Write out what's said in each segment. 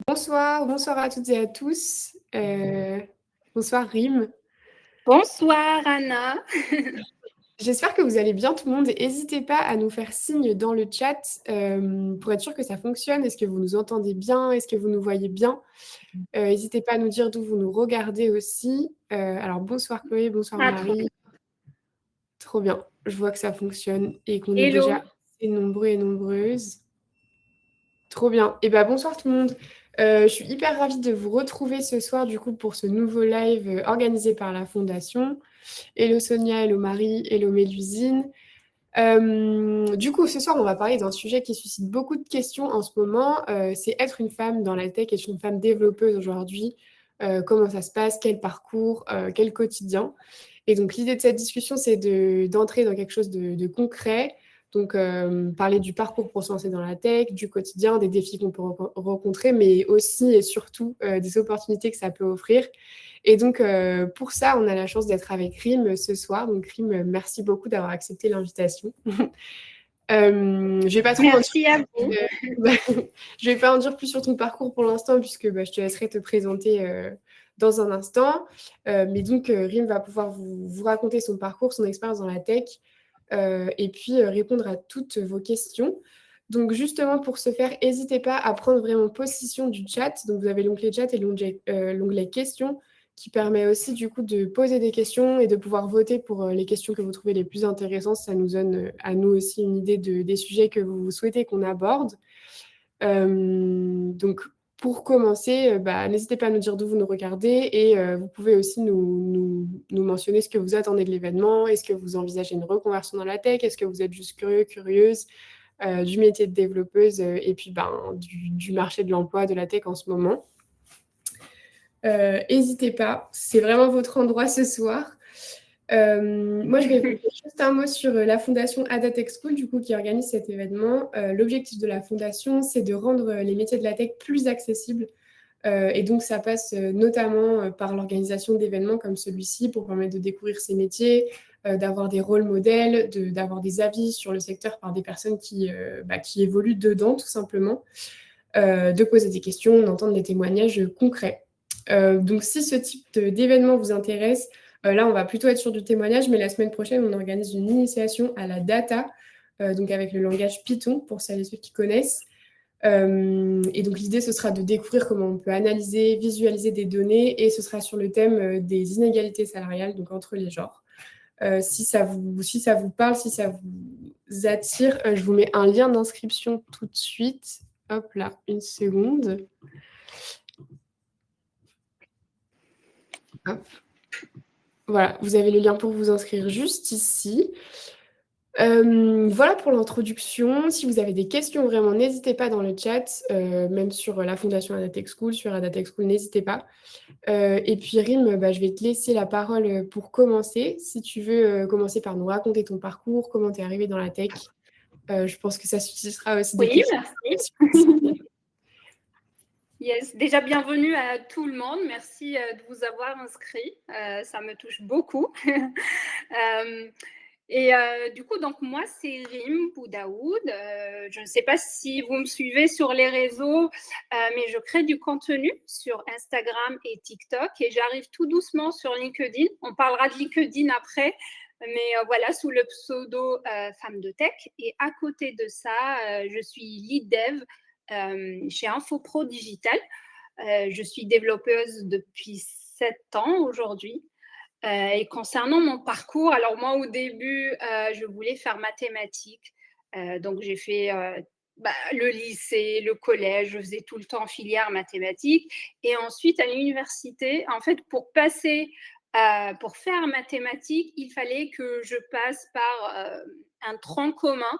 Bonsoir à toutes et à tous. Bonsoir Rim. Bonsoir Anna. J'espère que vous allez bien tout le monde. N'hésitez pas à nous faire signe dans le chat pour être sûr que ça fonctionne. Est-ce que vous nous entendez bien? Est-ce que vous nous voyez bien? N'hésitez pas à nous dire d'où vous nous regardez aussi. Alors bonsoir Chloé, bonsoir Trop Marie. bien. Trop bien. Je vois que ça fonctionne et qu'on est Hello. déjà assez nombreux et nombreuses. Trop bien. Et bonsoir tout le monde. Je suis hyper ravie de vous retrouver ce soir du coup pour ce nouveau live organisé par la Fondation. Hello Sonia, hello Marie, hello Mélusine. Du coup, ce soir, on va parler d'un sujet qui suscite beaucoup de questions en ce moment. C'est être une femme dans la tech, être une femme développeuse aujourd'hui. Comment ça se passe, quel parcours, quel quotidien. Et donc, l'idée de cette discussion, c'est d'entrer dans quelque chose de concret. Donc, parler du parcours pour se lancer dans la tech, du quotidien, des défis qu'on peut rencontrer, mais aussi et surtout des opportunités que ça peut offrir. Et donc, pour ça, on a la chance d'être avec Rim ce soir. Donc, Rim, merci beaucoup d'avoir accepté l'invitation. Je vais pas trop en dire, Merci à vous. je vais pas en dire plus sur ton parcours pour l'instant, puisque je te laisserai te présenter dans un instant. Mais donc, Rim va pouvoir vous raconter son parcours, son expérience dans la tech, et puis répondre à toutes vos questions. Donc, justement, pour ce faire, n'hésitez pas à prendre vraiment possession du chat. Donc, vous avez l'onglet chat et l'onglet questions qui permet aussi du coup de poser des questions et de pouvoir voter pour les questions que vous trouvez les plus intéressantes. Ça nous donne à nous aussi une idée des sujets que vous souhaitez qu'on aborde. Donc, pour commencer, n'hésitez pas à nous dire d'où vous nous regardez et vous pouvez aussi nous mentionner ce que vous attendez de l'événement. Est-ce que vous envisagez une reconversion dans la tech? Est-ce que vous êtes juste curieux, curieuse du métier de développeuse et puis du marché de l'emploi de la tech en ce moment? N'hésitez pas, c'est vraiment votre endroit ce soir. Moi, je vais vous dire juste un mot sur la fondation Ada Tech School, du coup, qui organise cet événement. L'objectif de la fondation, c'est de rendre les métiers de la tech plus accessibles. Et donc, ça passe notamment par l'organisation d'événements comme celui-ci pour permettre de découvrir ces métiers, d'avoir des rôles modèles, d'avoir des avis sur le secteur par des personnes qui évoluent dedans, tout simplement, de poser des questions, d'entendre des témoignages concrets. Donc, si ce type d'événement vous intéresse, là, on va plutôt être sur du témoignage, mais la semaine prochaine, on organise une initiation à la data, donc avec le langage Python, pour celles et ceux qui connaissent. Et donc, l'idée, ce sera de découvrir comment on peut analyser, visualiser des données, et ce sera sur le thème des inégalités salariales, donc entre les genres. Si ça vous parle, si ça vous attire, je vous mets un lien d'inscription tout de suite. Hop là, une seconde. Hop. Voilà, vous avez le lien pour vous inscrire juste ici. Voilà pour l'introduction. Si vous avez des questions, vraiment, n'hésitez pas dans le chat, même sur la Fondation Adatech School, sur Adatech School, n'hésitez pas. Et puis Rim, je vais te laisser la parole pour commencer. Si tu veux commencer par nous raconter ton parcours, comment tu es arrivée dans la tech, je pense que ça suscitera aussi des Oui, questions. merci. Yes. Déjà, bienvenue à tout le monde. Merci de vous avoir inscrit. Ça me touche beaucoup. Du coup, donc moi, c'est Rim Boudaoud. Je ne sais pas si vous me suivez sur les réseaux, mais je crée du contenu sur Instagram et TikTok et j'arrive tout doucement sur LinkedIn. On parlera de LinkedIn après, mais voilà, sous le pseudo Femme de Tech. Et à côté de ça, je suis lead dev chez Infopro Digital. Je suis développeuse depuis 7 ans aujourd'hui. Et concernant mon parcours, alors moi au début, je voulais faire mathématiques. Donc j'ai fait le lycée, le collège, je faisais tout le temps filière mathématiques. Et ensuite à l'université, en fait, pour faire mathématiques, il fallait que je passe par un tronc commun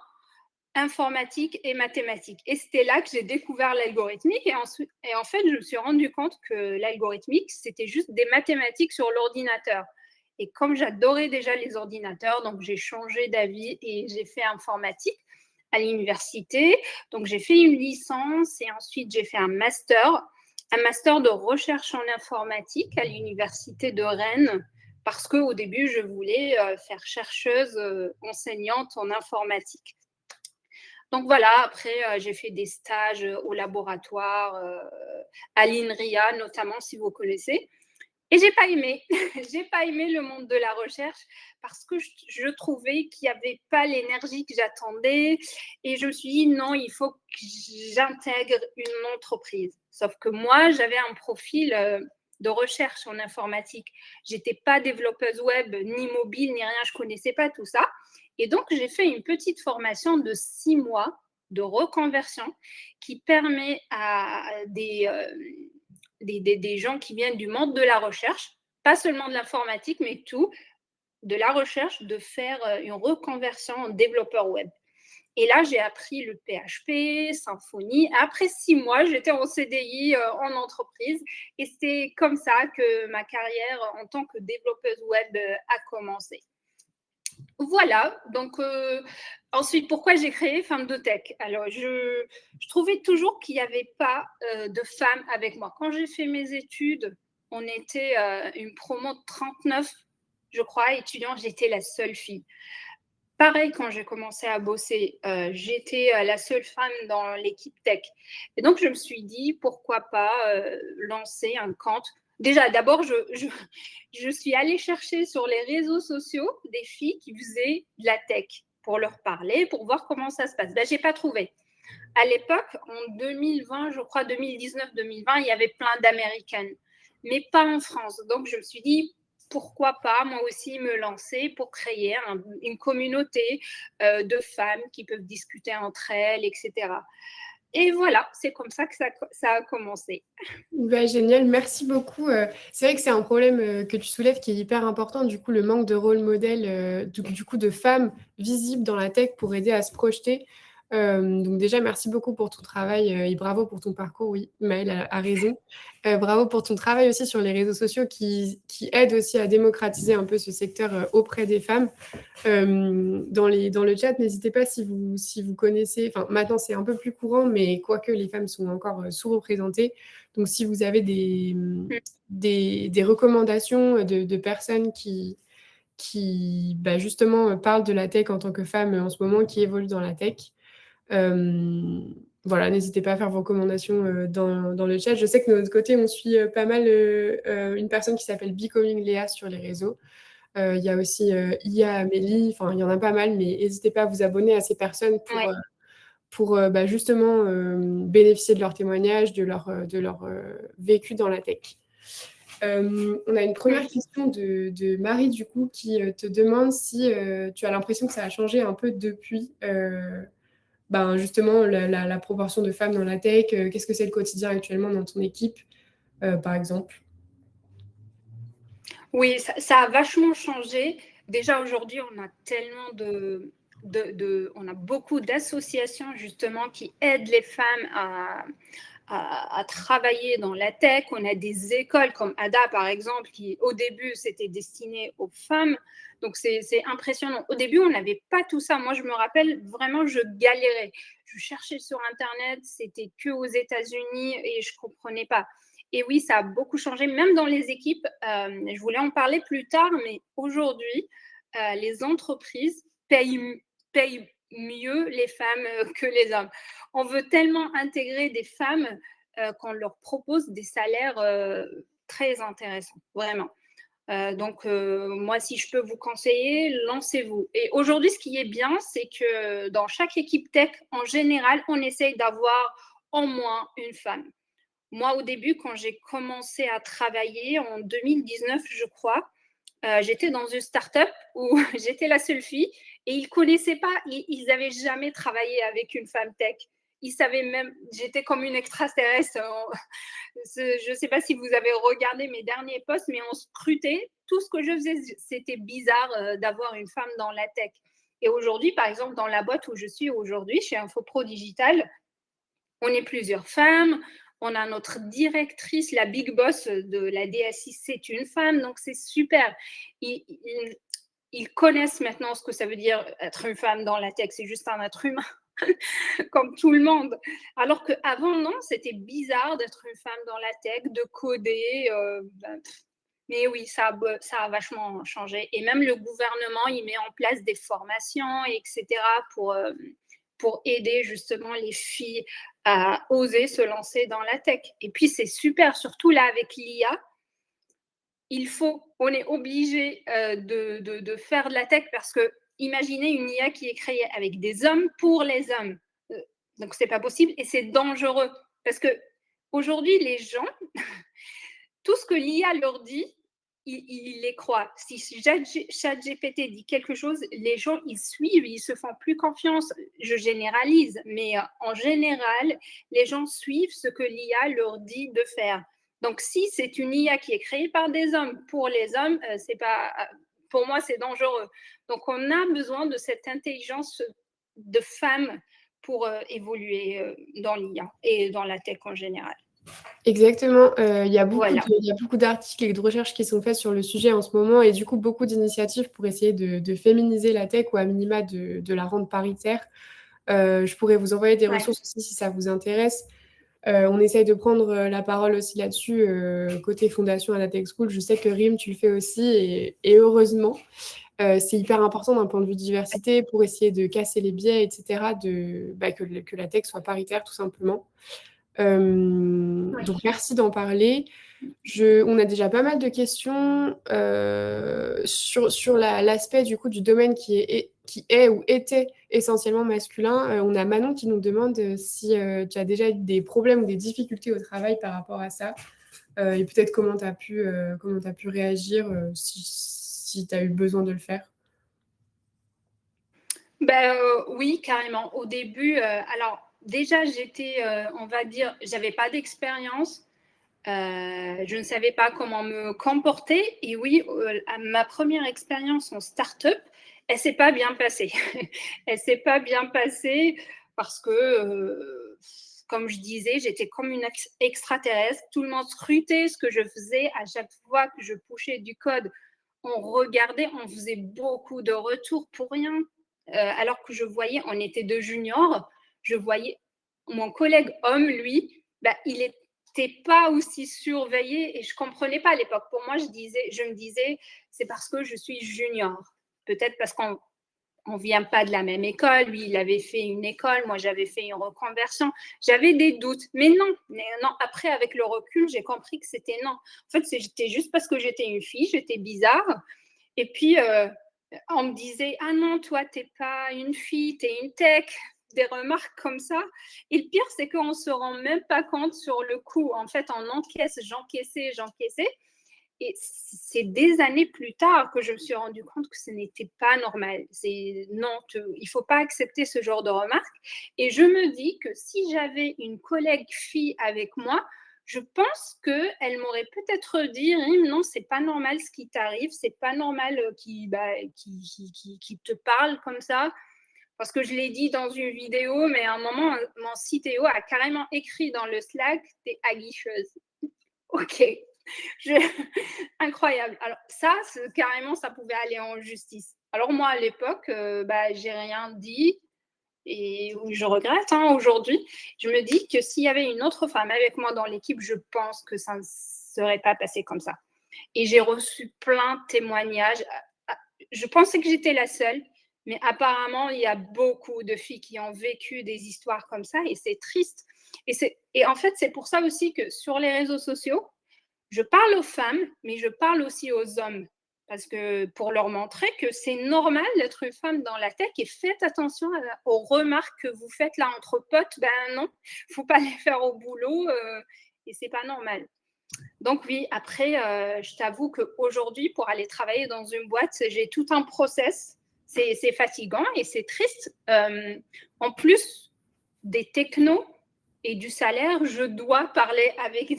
informatique et mathématiques. Et c'était là que j'ai découvert l'algorithmique. Et en fait, je me suis rendu compte que l'algorithmique, c'était juste des mathématiques sur l'ordinateur. Et comme j'adorais déjà les ordinateurs, donc j'ai changé d'avis et j'ai fait informatique à l'université. Donc j'ai fait une licence et ensuite j'ai fait un master de recherche en informatique à l'université de Rennes parce qu'au début, je voulais faire chercheuse enseignante en informatique. Donc voilà, après, j'ai fait des stages au laboratoire à l'INRIA, notamment, si vous connaissez. Et j'ai pas aimé. J'ai pas aimé le monde de la recherche parce que je trouvais qu'il n'y avait pas l'énergie que j'attendais. Et je me suis dit, non, il faut que j'intègre une entreprise. Sauf que moi, j'avais un profil de recherche en informatique. J'étais pas développeuse web, ni mobile, ni rien. Je connaissais pas tout ça. Et donc, j'ai fait une petite formation de 6 mois de reconversion qui permet à des gens qui viennent du monde de la recherche, pas seulement de l'informatique, mais tout, de la recherche, de faire une reconversion en développeur web. Et là, j'ai appris le PHP, Symfony. Après 6 mois, j'étais en CDI en entreprise. Et c'est comme ça que ma carrière en tant que développeuse web a commencé. Voilà, donc ensuite, pourquoi j'ai créé Femmes de Tech? Alors, je trouvais toujours qu'il n'y avait pas de femmes avec moi. Quand j'ai fait mes études, on était une promo de 39, je crois, étudiants, j'étais la seule fille. Pareil, quand j'ai commencé à bosser, j'étais la seule femme dans l'équipe tech. Et donc, je me suis dit, pourquoi pas lancer un compte. Déjà, d'abord, je suis allée chercher sur les réseaux sociaux des filles qui faisaient de la tech pour leur parler, pour voir comment ça se passe. Ben, je n'ai pas trouvé. À l'époque, en 2020, je crois 2019-2020, il y avait plein d'Américaines, mais pas en France. Donc, je me suis dit, pourquoi pas moi aussi me lancer pour créer une communauté de femmes qui peuvent discuter entre elles, etc. Et voilà, c'est comme ça que ça a commencé. Bah, génial, merci beaucoup. C'est vrai que c'est un problème que tu soulèves qui est hyper important, du coup, le manque de rôle modèle, du coup, de femmes visibles dans la tech pour aider à se projeter. Donc déjà, merci beaucoup pour ton travail et bravo pour ton parcours. Oui, Maëlle a raison. Bravo pour ton travail aussi sur les réseaux sociaux qui aide aussi à démocratiser un peu ce secteur auprès des femmes. Dans le chat, n'hésitez pas si vous connaissez, enfin maintenant c'est un peu plus courant, mais quoique les femmes sont encore sous-représentées. Donc si vous avez des recommandations de personnes qui bah, justement parlent de la tech en tant que femmes en ce moment, qui évoluent dans la tech, voilà, n'hésitez pas à faire vos recommandations dans le chat. Je sais que de notre côté, on suit pas mal une personne qui s'appelle Becoming Léa sur les réseaux. Il y a aussi IA Amélie, enfin il y en a pas mal, mais n'hésitez pas à vous abonner à ces personnes pour bah, justement bénéficier de leurs témoignages, de leur vécu dans la tech. On a une première question de Marie, du coup, qui te demande si tu as l'impression que ça a changé un peu depuis ben, justement la proportion de femmes dans la tech. Qu'est-ce que c'est le quotidien actuellement dans ton équipe, par exemple? Oui, ça a vachement changé. Déjà, aujourd'hui, on a tellement on a beaucoup d'associations justement qui aident les femmes à travailler dans la tech. On a des écoles comme ADA, par exemple, qui au début, c'était destiné aux femmes. Donc, c'est impressionnant. Au début, on n'avait pas tout ça. Moi, je me rappelle, vraiment, je galérais. Je cherchais sur Internet, c'était que aux États-Unis et je ne comprenais pas. Et oui, ça a beaucoup changé, même dans les équipes. Je voulais en parler plus tard, mais aujourd'hui, les entreprises payent mieux les femmes que les hommes. On veut tellement intégrer des femmes qu'on leur propose des salaires très intéressants, vraiment. Donc, moi, si je peux vous conseiller, lancez-vous. Et aujourd'hui, ce qui est bien, c'est que dans chaque équipe tech, en général, on essaye d'avoir au moins une femme. Moi, au début, quand j'ai commencé à travailler en 2019, je crois, j'étais dans une start-up où j'étais la seule fille et ils ne connaissaient pas, ils n'avaient jamais travaillé avec une femme tech. Ils savaient même, j'étais comme une extraterrestre. Je ne sais pas si vous avez regardé mes derniers posts, mais on scrutait. Tout ce que je faisais, c'était bizarre d'avoir une femme dans la tech. Et aujourd'hui, par exemple, dans la boîte où je suis aujourd'hui, chez InfoPro Digital, on est plusieurs femmes. On a notre directrice, la big boss de la DSI, c'est une femme, donc c'est super. Ils connaissent maintenant ce que ça veut dire être une femme dans la tech, c'est juste un être humain, comme tout le monde. Alors qu'avant, non, c'était bizarre d'être une femme dans la tech, de coder. Mais oui, ça a vachement changé. Et même le gouvernement, il met en place des formations, etc., pour aider justement les filles à oser se lancer dans la tech. Et puis, c'est super, surtout là avec l'IA. On est obligé de faire de la tech parce que imaginez une IA qui est créée avec des hommes pour les hommes. Donc, c'est pas possible et c'est dangereux parce que aujourd'hui, les gens, tout ce que l'IA leur dit, ils les croient. Si ChatGPT dit quelque chose, les gens, ils suivent, ils se font plus confiance. Je généralise, mais en général, les gens suivent ce que l'IA leur dit de faire. Donc, si c'est une IA qui est créée par des hommes pour les hommes, c'est pas, pour moi, c'est dangereux. Donc, on a besoin de cette intelligence de femmes pour évoluer dans l'IA et dans la tech en général. Exactement. Il y a Voilà. beaucoup d'articles et de recherches qui sont faits sur le sujet en ce moment et du coup, beaucoup d'initiatives pour essayer de féminiser la tech ou à minima de la rendre paritaire. Je pourrais vous envoyer des ressources aussi si ça vous intéresse. On essaye de prendre la parole aussi là-dessus, côté Fondation Adatech School. Je sais que Rim, tu le fais aussi et heureusement. C'est hyper important d'un point de vue diversité pour essayer de casser les biais, etc., que la tech soit paritaire tout simplement. Donc merci d'en parler. On a déjà pas mal de questions sur l'aspect du coup du domaine qui est ou était essentiellement masculin. On a Manon qui nous demande si tu as déjà eu des problèmes ou des difficultés au travail par rapport à ça et peut-être comment tu as pu réagir si tu as eu besoin de le faire. Oui, carrément. Au début, alors déjà, j'étais, on va dire, j'avais pas d'expérience. Je ne savais pas comment me comporter. Et oui, ma première expérience en start-up, elle s'est pas bien passée. Elle s'est pas bien passée parce que, comme je disais, j'étais comme une extraterrestre. Tout le monde scrutait ce que je faisais à chaque fois que je pushais du code. On regardait, on faisait beaucoup de retours pour rien. Alors que je voyais, on était deux juniors, je voyais mon collègue homme, lui, il n'était pas aussi surveillé et je ne comprenais pas à l'époque. Pour moi, je me disais, c'est parce que je suis junior. Peut-être parce qu'on ne vient pas de la même école. Lui, il avait fait une école, moi, j'avais fait une reconversion. J'avais des doutes. Mais non, après, avec le recul, j'ai compris que c'était non. En fait, c'était juste parce que j'étais une fille, j'étais bizarre. Et puis, on me disait, ah non, toi, t'es pas une fille, t'es une tech, des remarques comme ça. Et le pire, c'est qu'on ne se rend même pas compte sur le coup. En fait, on encaisse, j'encaissais. Et c'est des années plus tard que je me suis rendu compte que ce n'était pas normal. Il ne faut pas accepter ce genre de remarques. Et je me dis que si j'avais une collègue fille avec moi, je pense qu'elle m'aurait peut-être dit, non, c'est pas normal ce qui t'arrive, c'est pas normal qui te parle comme ça. Parce que je l'ai dit dans une vidéo, mais à un moment, mon CTO a carrément écrit dans le Slack, t'es aguicheuse. Ok. Incroyable. Alors ça, carrément, ça pouvait aller en justice. Alors moi, à l'époque, j'ai rien dit et je regrette aujourd'hui. Je me dis que s'il y avait une autre femme avec moi dans l'équipe, je pense que ça ne serait pas passé comme ça. Et j'ai reçu plein de témoignages. Je pensais que j'étais la seule, mais apparemment, il y a beaucoup de filles qui ont vécu des histoires comme ça et c'est triste. Et en fait, c'est pour ça aussi que sur les réseaux sociaux, je parle aux femmes, mais je parle aussi aux hommes. Parce que pour leur montrer que c'est normal d'être une femme dans la tech et faites attention aux remarques que vous faites là entre potes. Ben non, il ne faut pas les faire au boulot et c'est pas normal. Donc oui, après, je t'avoue qu'aujourd'hui, pour aller travailler dans une boîte, j'ai tout un process. C'est fatigant et c'est triste. En plus des technos, et du salaire, je dois parler avec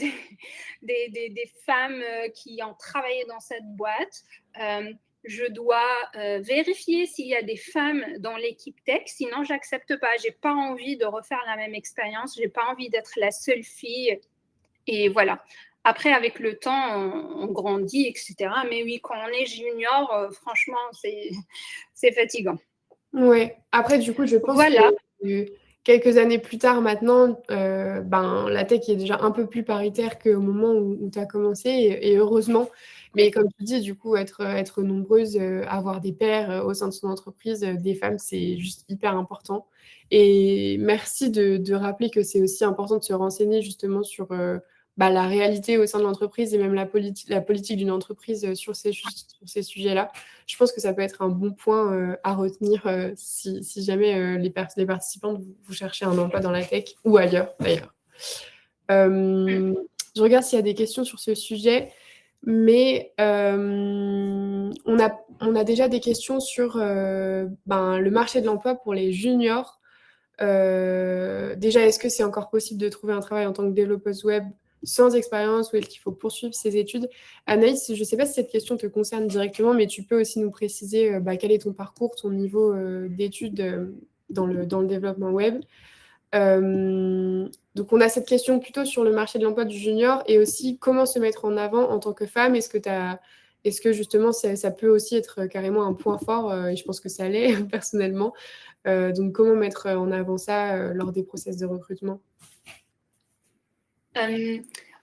des femmes qui ont travaillé dans cette boîte. Je dois vérifier s'il y a des femmes dans l'équipe tech, sinon je n'accepte pas. Je n'ai pas envie de refaire la même expérience, je n'ai pas envie d'être la seule fille. Et voilà. Après, avec le temps, on grandit, etc. Mais oui, quand on est junior, franchement, c'est fatigant. Ouais. Après, du coup, je pense Voilà. quelques années plus tard maintenant, la tech est déjà un peu plus paritaire qu'au moment où tu as commencé, et heureusement. Mais comme tu dis, du coup, être nombreuse, avoir des pairs au sein de son entreprise, des femmes, c'est juste hyper important. Et merci de rappeler que c'est aussi important de se renseigner justement sur la réalité au sein de l'entreprise et même la politique d'une entreprise sur ces sujets-là. Je pense que ça peut être un bon point à retenir si jamais les participantes, vous cherchez un emploi dans la tech ou ailleurs d'ailleurs. Je regarde s'il y a des questions sur ce sujet, mais on a déjà des questions sur le marché de l'emploi pour les juniors. Déjà, est-ce que c'est encore possible de trouver un travail en tant que développeuse web sans expérience, ou est-ce qu'il faut poursuivre ses études? Anaïs, je ne sais pas si cette question te concerne directement, mais tu peux aussi nous préciser quel est ton parcours, ton niveau d'études dans le développement web. Donc, on a cette question plutôt sur le marché de l'emploi du junior, et aussi comment se mettre en avant en tant que femme. Est-ce que justement ça peut aussi être carrément un point fort, et je pense que ça l'est personnellement. Donc, comment mettre en avant ça lors des process de recrutement?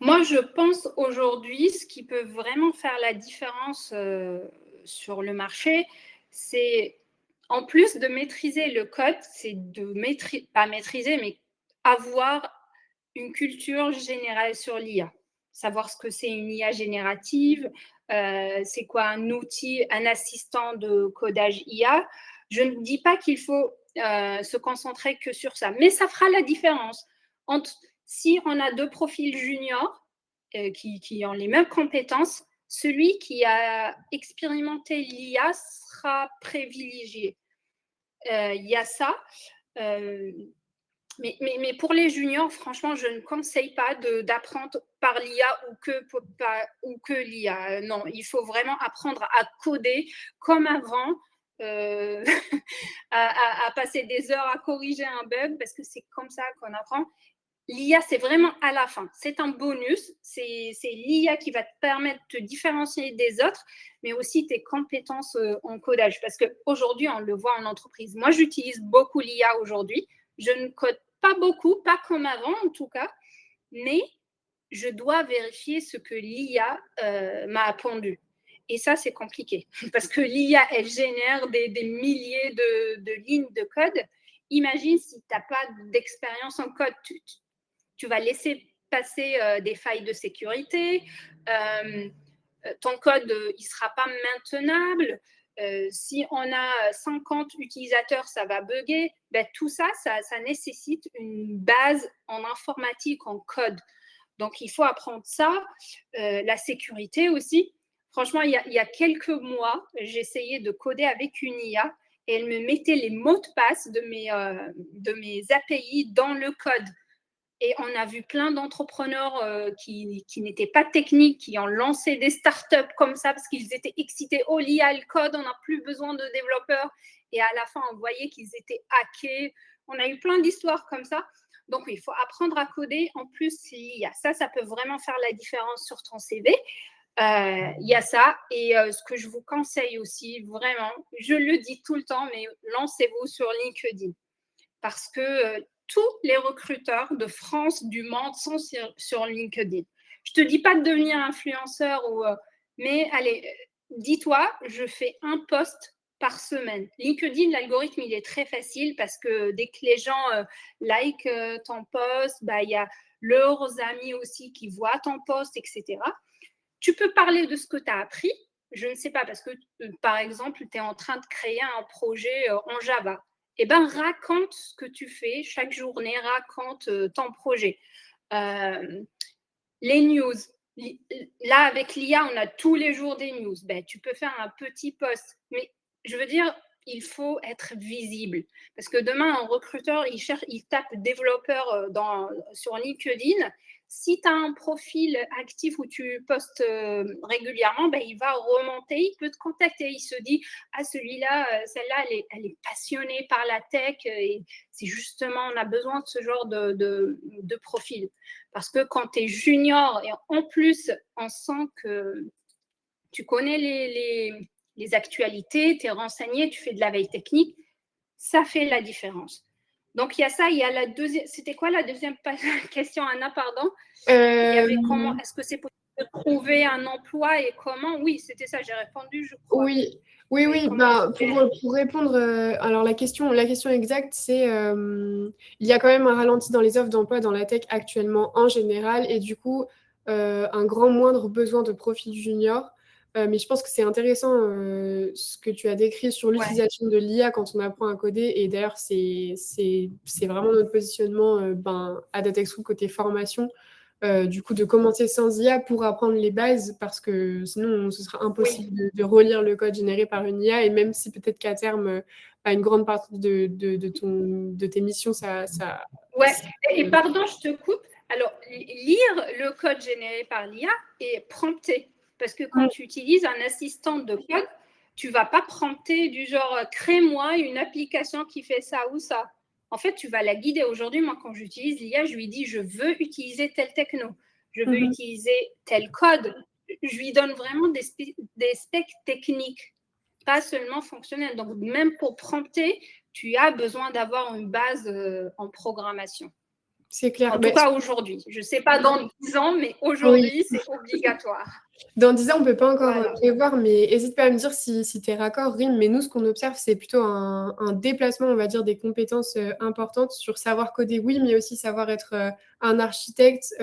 Moi, je pense aujourd'hui, ce qui peut vraiment faire la différence sur le marché, c'est en plus de maîtriser le code, c'est de pas maîtriser, mais avoir une culture générale sur l'IA. Savoir ce que c'est une IA générative, c'est quoi un outil, un assistant de codage IA. Je ne dis pas qu'il faut se concentrer que sur ça, mais ça fera la différence entre si on a deux profils juniors qui ont les mêmes compétences, celui qui a expérimenté l'IA sera privilégié. Il y a ça. Mais pour les juniors, franchement, je ne conseille pas d'apprendre par l'IA ou que l'IA. Non, il faut vraiment apprendre à coder comme avant, à passer des heures à corriger un bug, parce que c'est comme ça qu'on apprend. L'IA, c'est vraiment à la fin. C'est un bonus. C'est l'IA qui va te permettre de te différencier des autres, mais aussi tes compétences en codage. Parce qu'aujourd'hui, on le voit en entreprise. Moi, j'utilise beaucoup l'IA aujourd'hui. Je ne code pas beaucoup, pas comme avant en tout cas, mais je dois vérifier ce que l'IA m'a appendu. Et ça, c'est compliqué parce que l'IA, elle génère des milliers de lignes de code. Imagine si tu n'as pas d'expérience en code, tu vas laisser passer des failles de sécurité, ton code il ne sera pas maintenable, si on a 50 utilisateurs, ça va bugger. Ben, tout ça, ça nécessite une base en informatique, en code. Donc, il faut apprendre ça. La sécurité aussi. Franchement, il y a quelques mois, j'ai essayé de coder avec une IA et elle me mettait les mots de passe de mes API dans le code. Et on a vu plein d'entrepreneurs qui n'étaient pas techniques, qui ont lancé des startups comme ça parce qu'ils étaient excités. Oh, l'IA, le code, on n'a plus besoin de développeurs. Et à la fin, on voyait qu'ils étaient hackés. On a eu plein d'histoires comme ça. Donc, il faut apprendre à coder. En plus, l'IA, ça peut vraiment faire la différence sur ton CV. Il y a ça. Et ce que je vous conseille aussi, vraiment, je le dis tout le temps, mais lancez-vous sur LinkedIn. Parce que tous les recruteurs de France, du monde, sont sur LinkedIn. Je ne te dis pas de devenir influenceur, mais allez, dis-toi, je fais un post par semaine. LinkedIn, l'algorithme, il est très facile parce que dès que les gens like ton post, il y a leurs amis aussi qui voient ton post, etc. Tu peux parler de ce que tu as appris. Je ne sais pas, parce que, par exemple, tu es en train de créer un projet en Java. Eh bien, raconte ce que tu fais chaque journée, raconte ton projet. Les news. Là, avec l'IA, on a tous les jours des news. Ben, tu peux faire un petit post. Mais je veux dire, il faut être visible. Parce que demain, un recruteur, il tape développeur sur LinkedIn. Si tu as un profil actif où tu postes régulièrement, ben, il va remonter, il peut te contacter. Il se dit, ah, celui-là, celle-là, elle est passionnée par la tech et c'est justement, on a besoin de ce genre de profil. Parce que quand tu es junior et en plus, on sent que tu connais les actualités, tu es renseigné, tu fais de la veille technique, ça fait la différence. Donc, il y a ça, il y a la deuxième. C'était quoi la deuxième question, Anna, pardon? Il y Euh, avait comment, est-ce que c'est possible de trouver un emploi et comment? Oui, c'était ça, j'ai répondu, je crois. oui, oui, Et oui. comment Bah, faire? pour répondre, alors la question exacte, c'est il y a quand même un ralenti dans les offres d'emploi dans la tech actuellement en général, et du coup, un grand moindre besoin de profil junior. Mais je pense que c'est intéressant ce que tu as décrit sur Ouais, l'utilisation de l'IA quand on apprend à coder. Et d'ailleurs, c'est vraiment notre positionnement à DataXU côté formation. Du coup, de commencer sans IA pour apprendre les bases, parce que sinon, ce sera oui. impossible de relire le code généré par une IA. Et même si peut-être qu'à terme, à une grande partie de tes missions, Ouais. Et pardon, je te coupe. Alors, lire le code généré par l'IA et prompter. Parce que quand tu utilises un assistant de code, tu ne vas pas prompter du genre crée-moi une application qui fait ça ou ça. En fait, tu vas la guider. Aujourd'hui, moi, quand j'utilise l'IA, je lui dis je veux utiliser tel techno, je veux Mhm. utiliser tel code. Je lui donne vraiment des specs techniques, pas seulement fonctionnels. Donc, même pour prompter, tu as besoin d'avoir une base en programmation. C'est clair. En tout cas, aujourd'hui. Je ne sais pas dans 10 ans, mais Oui. aujourd'hui, c'est obligatoire. Dans 10 ans, on ne peut pas encore Voilà. prévoir, mais n'hésite pas à me dire si tes raccords riment. Mais nous, ce qu'on observe, c'est plutôt un déplacement, on va dire, des compétences importantes sur savoir coder, oui, mais aussi savoir être un architecte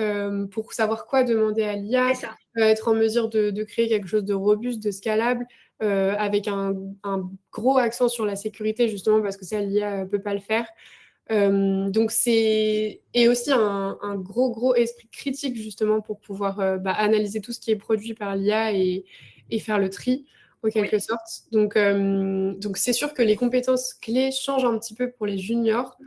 pour savoir quoi demander à C'est l'IA, ça. être en mesure de créer quelque chose de robuste, de scalable, avec un gros accent sur la sécurité, justement, parce que ça, l'IA ne peut pas le faire. Donc c'est et aussi un gros esprit critique justement pour pouvoir analyser tout ce qui est produit par l'IA et faire le tri en quelque Oui. sorte. Donc c'est sûr que les compétences clés changent un petit peu pour les juniors.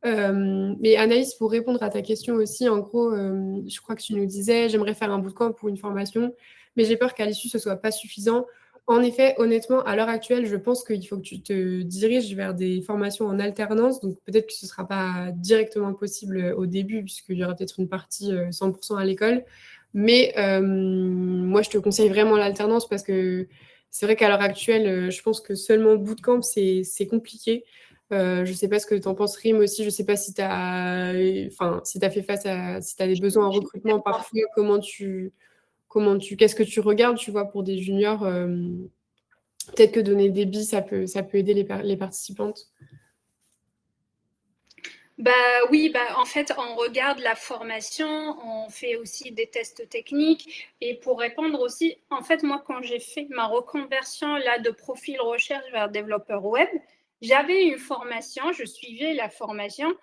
Mais Anaïs, pour répondre à ta question aussi, en gros, je crois que tu nous disais, j'aimerais faire un bootcamp pour une formation, mais j'ai peur qu'à l'issue, ce soit pas suffisant. En effet, honnêtement, à l'heure actuelle, je pense qu'il faut que tu te diriges vers des formations en alternance. Donc peut-être que ce ne sera pas directement possible au début, puisqu'il y aura peut-être une partie 100% à l'école. Mais moi, je te conseille vraiment l'alternance parce que c'est vrai qu'à l'heure actuelle, je pense que seulement bootcamp, c'est compliqué. Je ne sais pas ce que tu en penses, Rim, aussi. Je ne sais pas si tu as, enfin, si tu fait face à, si tu as des besoins en recrutement parfois, qu'est-ce que tu regardes, tu vois, pour des juniors. Peut-être que donner des billes, ça peut aider les participantes. Oui, en fait, on regarde la formation, on fait aussi des tests techniques. Et pour répondre aussi, en fait, moi, quand j'ai fait ma reconversion là, de profil recherche vers développeur web, j'avais une formation, je suivais la formation,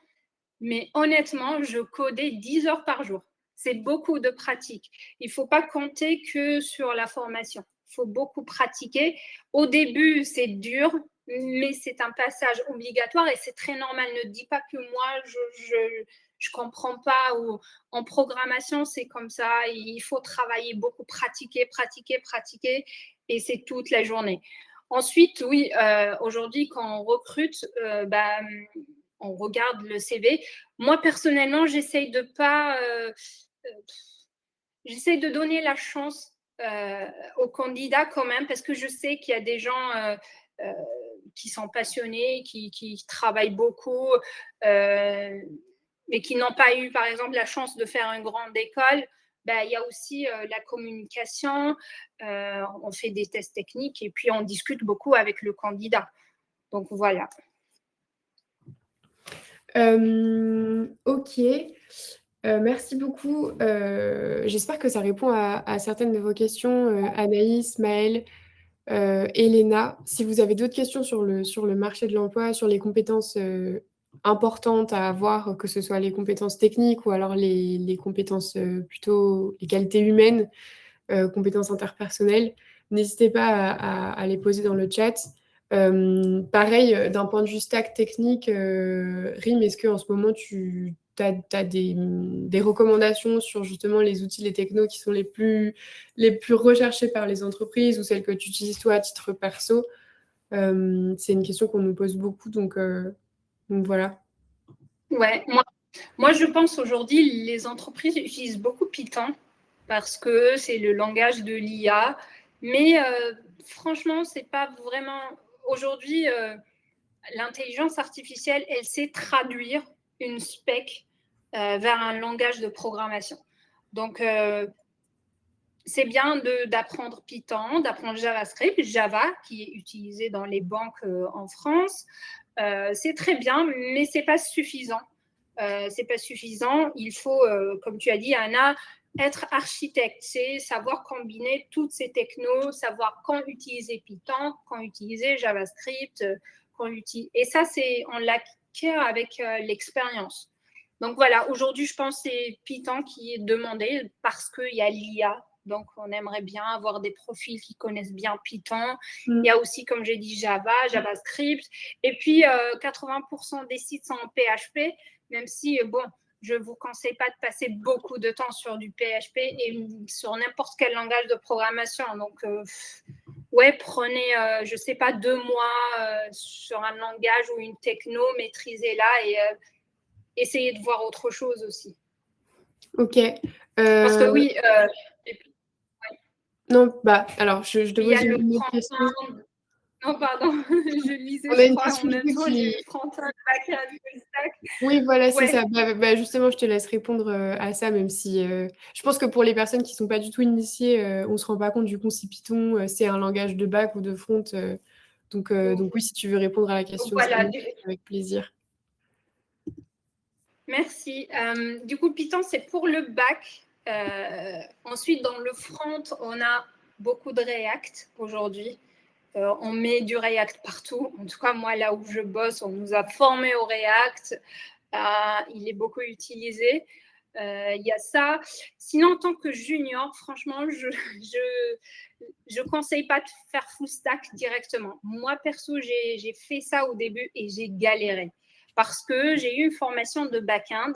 mais honnêtement, je codais 10 heures par jour. C'est beaucoup de pratique. Il ne faut pas compter que sur la formation. Il faut beaucoup pratiquer. Au début, c'est dur, mais c'est un passage obligatoire et c'est très normal. Ne dis pas que moi, je comprends pas, ou en programmation, c'est comme ça. Il faut travailler beaucoup, pratiquer et c'est toute la journée. Ensuite, oui, aujourd'hui, quand on recrute, on regarde le CV. Moi, personnellement, j'essaye de pas... j'essaye de donner la chance aux candidats quand même, parce que je sais qu'il y a des gens euh, qui sont passionnés, qui travaillent beaucoup, mais qui n'ont pas eu, par exemple, la chance de faire une grande école. Il y a aussi la communication, on fait des tests techniques et puis on discute beaucoup avec le candidat. Donc voilà. Ok. Merci beaucoup. J'espère que ça répond à certaines de vos questions, Anaïs, Maëlle, Elena. Si vous avez d'autres questions sur le marché de l'emploi, sur les compétences importantes à avoir, que ce soit les compétences techniques ou alors les compétences plutôt les qualités humaines, compétences interpersonnelles, n'hésitez pas à les poser dans le chat. Pareil, d'un point de vue stack technique, Rim, est-ce qu'en ce moment, tu as des recommandations sur justement les outils, les technos qui sont les plus recherchés par les entreprises ou celles que tu utilises toi à titre perso? C'est une question qu'on nous pose beaucoup, donc voilà. Ouais, moi, je pense aujourd'hui, les entreprises utilisent beaucoup Python parce que c'est le langage de l'IA. Mais franchement, c'est pas vraiment. Aujourd'hui, l'intelligence artificielle, elle sait traduire une spec vers un langage de programmation. Donc, c'est bien d'apprendre Python, d'apprendre JavaScript, Java, qui est utilisé dans les banques en France. C'est très bien, mais ce n'est pas suffisant. C'est pas suffisant. Il faut, comme tu as dit, Anna, être architecte, c'est savoir combiner toutes ces technos, savoir quand utiliser Python, quand utiliser JavaScript, et ça, on l'acquiert avec l'expérience. Donc voilà, aujourd'hui, je pense que c'est Python qui est demandé parce qu'il y a l'IA. Donc, on aimerait bien avoir des profils qui connaissent bien Python. Il y a aussi, comme j'ai dit, Java, JavaScript. Et puis, 80% des sites sont en PHP, même si, bon, je ne vous conseille pas de passer beaucoup de temps sur du PHP et sur n'importe quel langage de programmation. Donc, ouais, prenez, je ne sais pas, 2 mois sur un langage ou une techno, maîtrisez-la et essayez de voir autre chose aussi. Ok. Parce que oui. Non, bah, alors, je te pose une autre question. Non, pardon, je lisais, On a je une crois, question en même temps, qui... j'ai eu front-end, back-end, full stack. Oui, voilà, c'est Ouais. ça. Justement, je te laisse répondre à ça, même si je pense que pour les personnes qui ne sont pas du tout initiées, on ne se rend pas compte du coup si Python, c'est un langage de back ou de front. Donc oui, si tu veux répondre à la question, Voilà. avec plaisir. Merci. Du coup, Python, c'est pour le back. Ensuite, dans le front, on a beaucoup de React aujourd'hui. On met du React partout. En tout cas, moi, là où je bosse, on nous a formés au React. Il est beaucoup utilisé. Il y a ça. Sinon, en tant que junior, franchement, je conseille pas de faire full stack directement. Moi, perso, j'ai fait ça au début et j'ai galéré parce que j'ai eu une formation de back-end.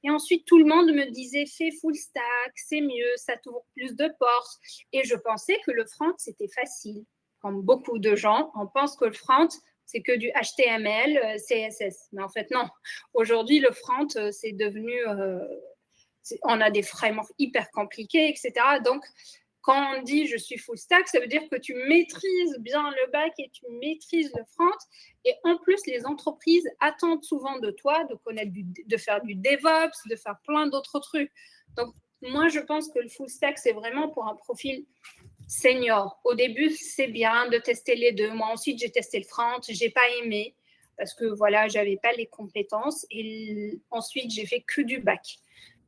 Et ensuite, tout le monde me disait, fais full stack, c'est mieux, ça t'ouvre plus de portes. Et je pensais que le front, c'était facile. Comme beaucoup de gens, on pense que le front, c'est que du HTML, CSS. Mais en fait, non. Aujourd'hui, le front, c'est devenu... on a des frameworks hyper compliqués, etc. Donc, quand on dit je suis full stack, ça veut dire que tu maîtrises bien le back et tu maîtrises le front. Et en plus, les entreprises attendent souvent de toi de connaître de faire du DevOps, de faire plein d'autres trucs. Donc, moi, je pense que le full stack, c'est vraiment pour un profil senior. Au début, c'est bien de tester les deux. Moi, ensuite, j'ai testé le front. Je n'ai pas aimé parce que, voilà, je n'avais pas les compétences. Et ensuite, j'ai fait que du back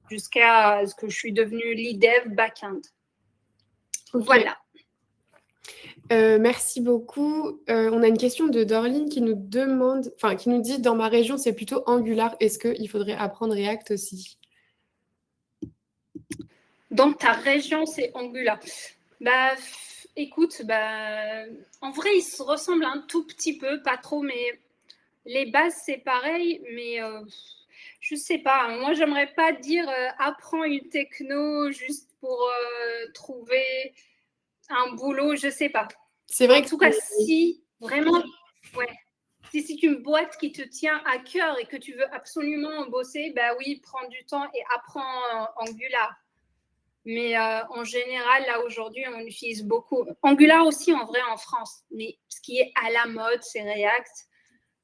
jusqu'à ce que je suis devenue lead dev back-end. Okay. Voilà. Merci beaucoup. On a une question de Dorline qui nous demande, enfin qui nous dit, dans ma région, c'est plutôt Angular. Est-ce qu'il faudrait apprendre React aussi? Dans ta région, c'est Angular. Bah, écoute, en vrai, ils se ressemblent un tout petit peu, pas trop, mais les bases, c'est pareil, mais je sais pas. Moi, j'aimerais pas dire apprends une techno juste pour trouver un boulot, je sais pas. C'est vrai en tout cas, si vraiment, ouais, si c'est une boîte qui te tient à cœur et que tu veux absolument bosser, bah oui, prends du temps et apprends Angular. Mais en général, là, aujourd'hui, on utilise beaucoup. Angular aussi, en vrai, en France. Mais ce qui est à la mode, c'est React.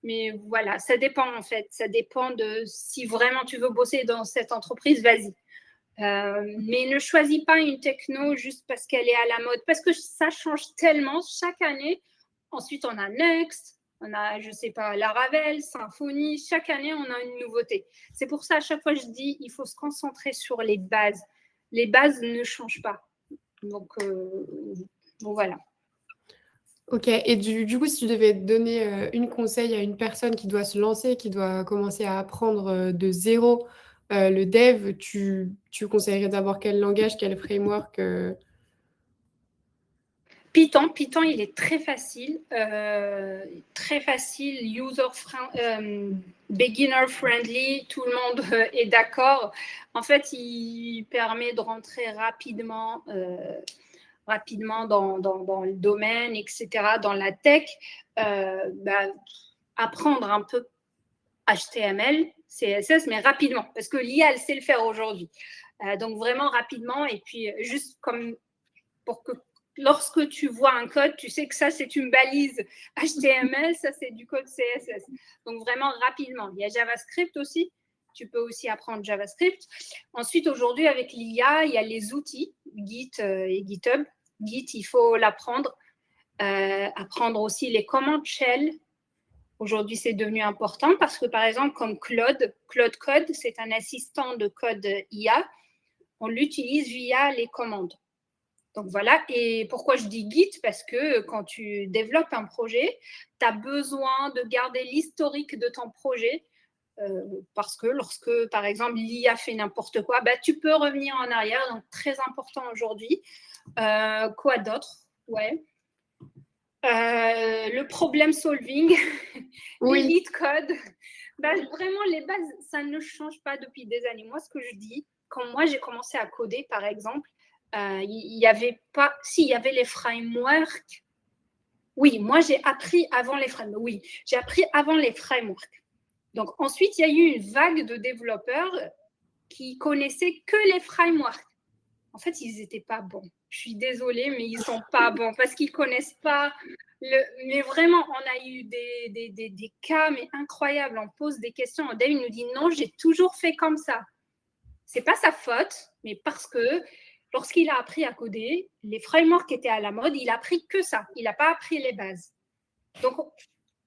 Mais voilà, ça dépend, en fait. Ça dépend de si vraiment tu veux bosser dans cette entreprise, vas-y. Mais ne choisis pas une techno juste parce qu'elle est à la mode. Parce que ça change tellement chaque année. Ensuite, on a Next, on a, je sais pas, Laravel, Symfony. Chaque année, on a une nouveauté. C'est pour ça, à chaque fois, je dis, il faut se concentrer sur les bases. Les bases ne changent pas. Donc voilà. Ok, et du coup, si tu devais donner une conseil à une personne qui doit se lancer, qui doit commencer à apprendre de zéro le dev, tu conseillerais d'abord quel langage, quel framework Python, il est très facile, beginner friendly, tout le monde est d'accord. En fait, il permet de rentrer rapidement dans le domaine, etc., dans la tech, apprendre un peu HTML, CSS, mais rapidement, parce que l'IA, elle sait le faire aujourd'hui. Donc, vraiment rapidement, et puis juste comme pour que lorsque tu vois un code, tu sais que ça, c'est une balise HTML, ça, c'est du code CSS. Donc, vraiment rapidement. Il y a JavaScript aussi. Tu peux aussi apprendre JavaScript. Ensuite, aujourd'hui, avec l'IA, il y a les outils, Git et GitHub. Git, il faut l'apprendre. Apprendre aussi les commandes shell. Aujourd'hui, c'est devenu important parce que, par exemple, comme Claude Code, c'est un assistant de code IA. On l'utilise via les commandes. Donc voilà, et pourquoi je dis Git? Parce que quand tu développes un projet, tu as besoin de garder l'historique de ton projet. Parce que lorsque, par exemple, l'IA fait n'importe quoi, bah, tu peux revenir en arrière. Donc, très important aujourd'hui. Quoi d'autre? Ouais. Le problem solving, les lead codes. Bah, vraiment, les bases, ça ne change pas depuis des années. Moi, ce que je dis, quand moi j'ai commencé à coder, par exemple, il y avait pas, si, il y avait les frameworks. Oui, moi j'ai appris avant les frameworks. Oui, j'ai appris avant les frameworks. Donc ensuite, il y a eu une vague de développeurs qui connaissaient que les frameworks. En fait, ils n'étaient pas bons. Je suis désolée, mais ils ne sont pas bons parce qu'ils ne connaissent pas. Mais vraiment, on a eu des cas mais incroyables. On pose des questions. Dave nous dit non, j'ai toujours fait comme ça. Ce n'est pas sa faute, mais parce que lorsqu'il a appris à coder, les frameworks étaient à la mode, il a appris que ça. Il n'a pas appris les bases. Donc,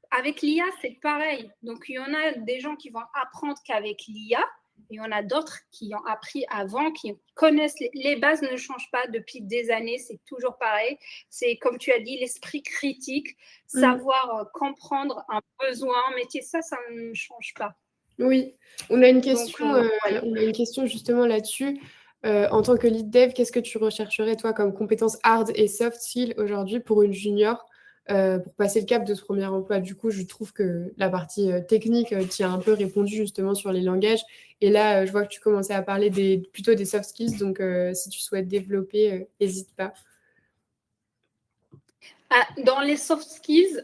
avec l'IA, c'est pareil. Donc, il y en a des gens qui vont apprendre qu'avec l'IA, il y en a d'autres qui ont appris avant, qui connaissent les bases ne changent pas depuis des années, c'est toujours pareil. C'est comme tu as dit, l'esprit critique, savoir comprendre un besoin, un métier, ça ne change pas. Oui, on a une question, Donc, on a une question justement là-dessus. En tant que lead dev, qu'est-ce que tu rechercherais toi comme compétences hard et soft skills aujourd'hui pour une junior pour passer le cap de ce premier emploi? Du coup, je trouve que la partie technique, tu as un peu répondu justement sur les langages. Et là, je vois que tu commençais à parler plutôt des soft skills. Donc, si tu souhaites développer, n'hésite pas. dans les soft skills,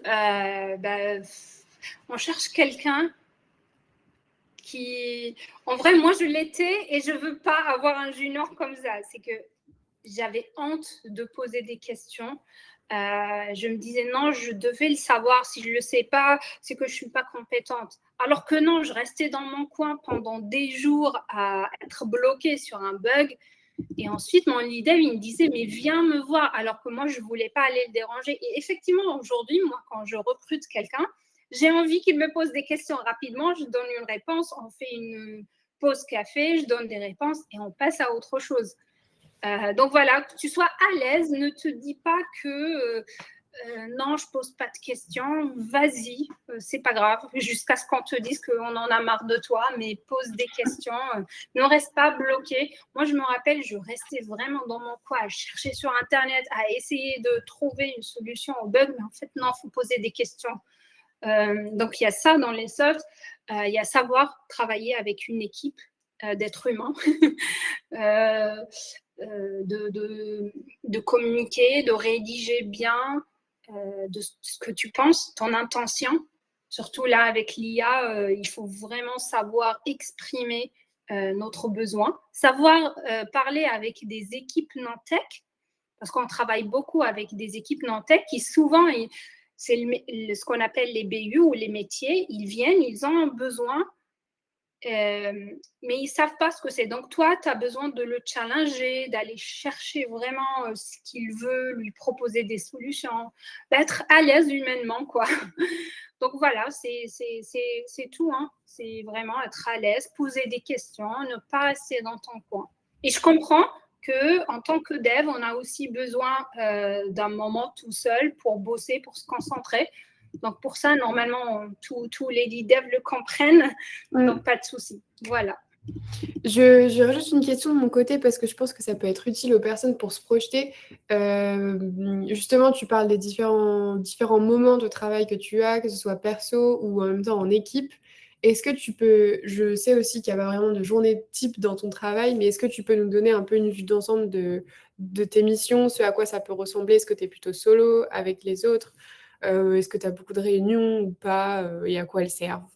on cherche quelqu'un qui, en vrai, moi je l'étais et je veux pas avoir un junior comme ça. C'est que j'avais honte de poser des questions. Je me disais non, je devais le savoir. Si je le sais pas, c'est que je suis pas compétente. Alors que non, je restais dans mon coin pendant des jours à être bloquée sur un bug. Et ensuite, mon leader, il me disait, mais viens me voir, alors que moi, je ne voulais pas aller le déranger. Et effectivement, aujourd'hui, moi, quand je recrute quelqu'un, j'ai envie qu'il me pose des questions rapidement, je donne une réponse, on fait une pause café, je donne des réponses et on passe à autre chose. Donc voilà, que tu sois à l'aise, ne te dis pas que non, je pose pas de questions, vas-y, c'est pas grave, jusqu'à ce qu'on te dise qu'on en a marre de toi, mais pose des questions, ne reste pas bloqué. Moi, je me rappelle, je restais vraiment dans mon coin à chercher sur Internet, à essayer de trouver une solution au bug, mais en fait, non, il faut poser des questions. Donc, il y a ça dans les softs, il y a savoir travailler avec une équipe d'êtres humains. De communiquer, de rédiger bien, de ce que tu penses, ton intention. Surtout là, avec l'IA, il faut vraiment savoir exprimer notre besoin, savoir parler avec des équipes non-tech, parce qu'on travaille beaucoup avec des équipes non-tech qui souvent, c'est ce qu'on appelle les BU ou les métiers, ils viennent, ils ont un besoin mais ils ne savent pas ce que c'est. Donc, toi, tu as besoin de le challenger, d'aller chercher vraiment ce qu'il veut, lui proposer des solutions, d'être à l'aise humainement, quoi. Donc, voilà, c'est tout. Hein. C'est vraiment être à l'aise, poser des questions, ne pas rester dans ton coin. Et je comprends qu'en tant que dev, on a aussi besoin d'un moment tout seul pour bosser, pour se concentrer. Donc, pour ça, normalement, tous les lead devs le comprennent. Donc, pas de souci. Voilà. Je rajoute une question de mon côté parce que je pense que ça peut être utile aux personnes pour se projeter. Justement, tu parles des différents moments de travail que tu as, que ce soit perso ou en même temps en équipe. Est-ce que tu peux, je sais aussi qu'il n'y a pas vraiment de journée type dans ton travail, mais est-ce que tu peux nous donner un peu une vue d'ensemble de tes missions, ce à quoi ça peut ressembler? Est-ce que tu es plutôt solo avec les autres? Est-ce que tu as beaucoup de réunions ou pas? Et à quoi elles servent?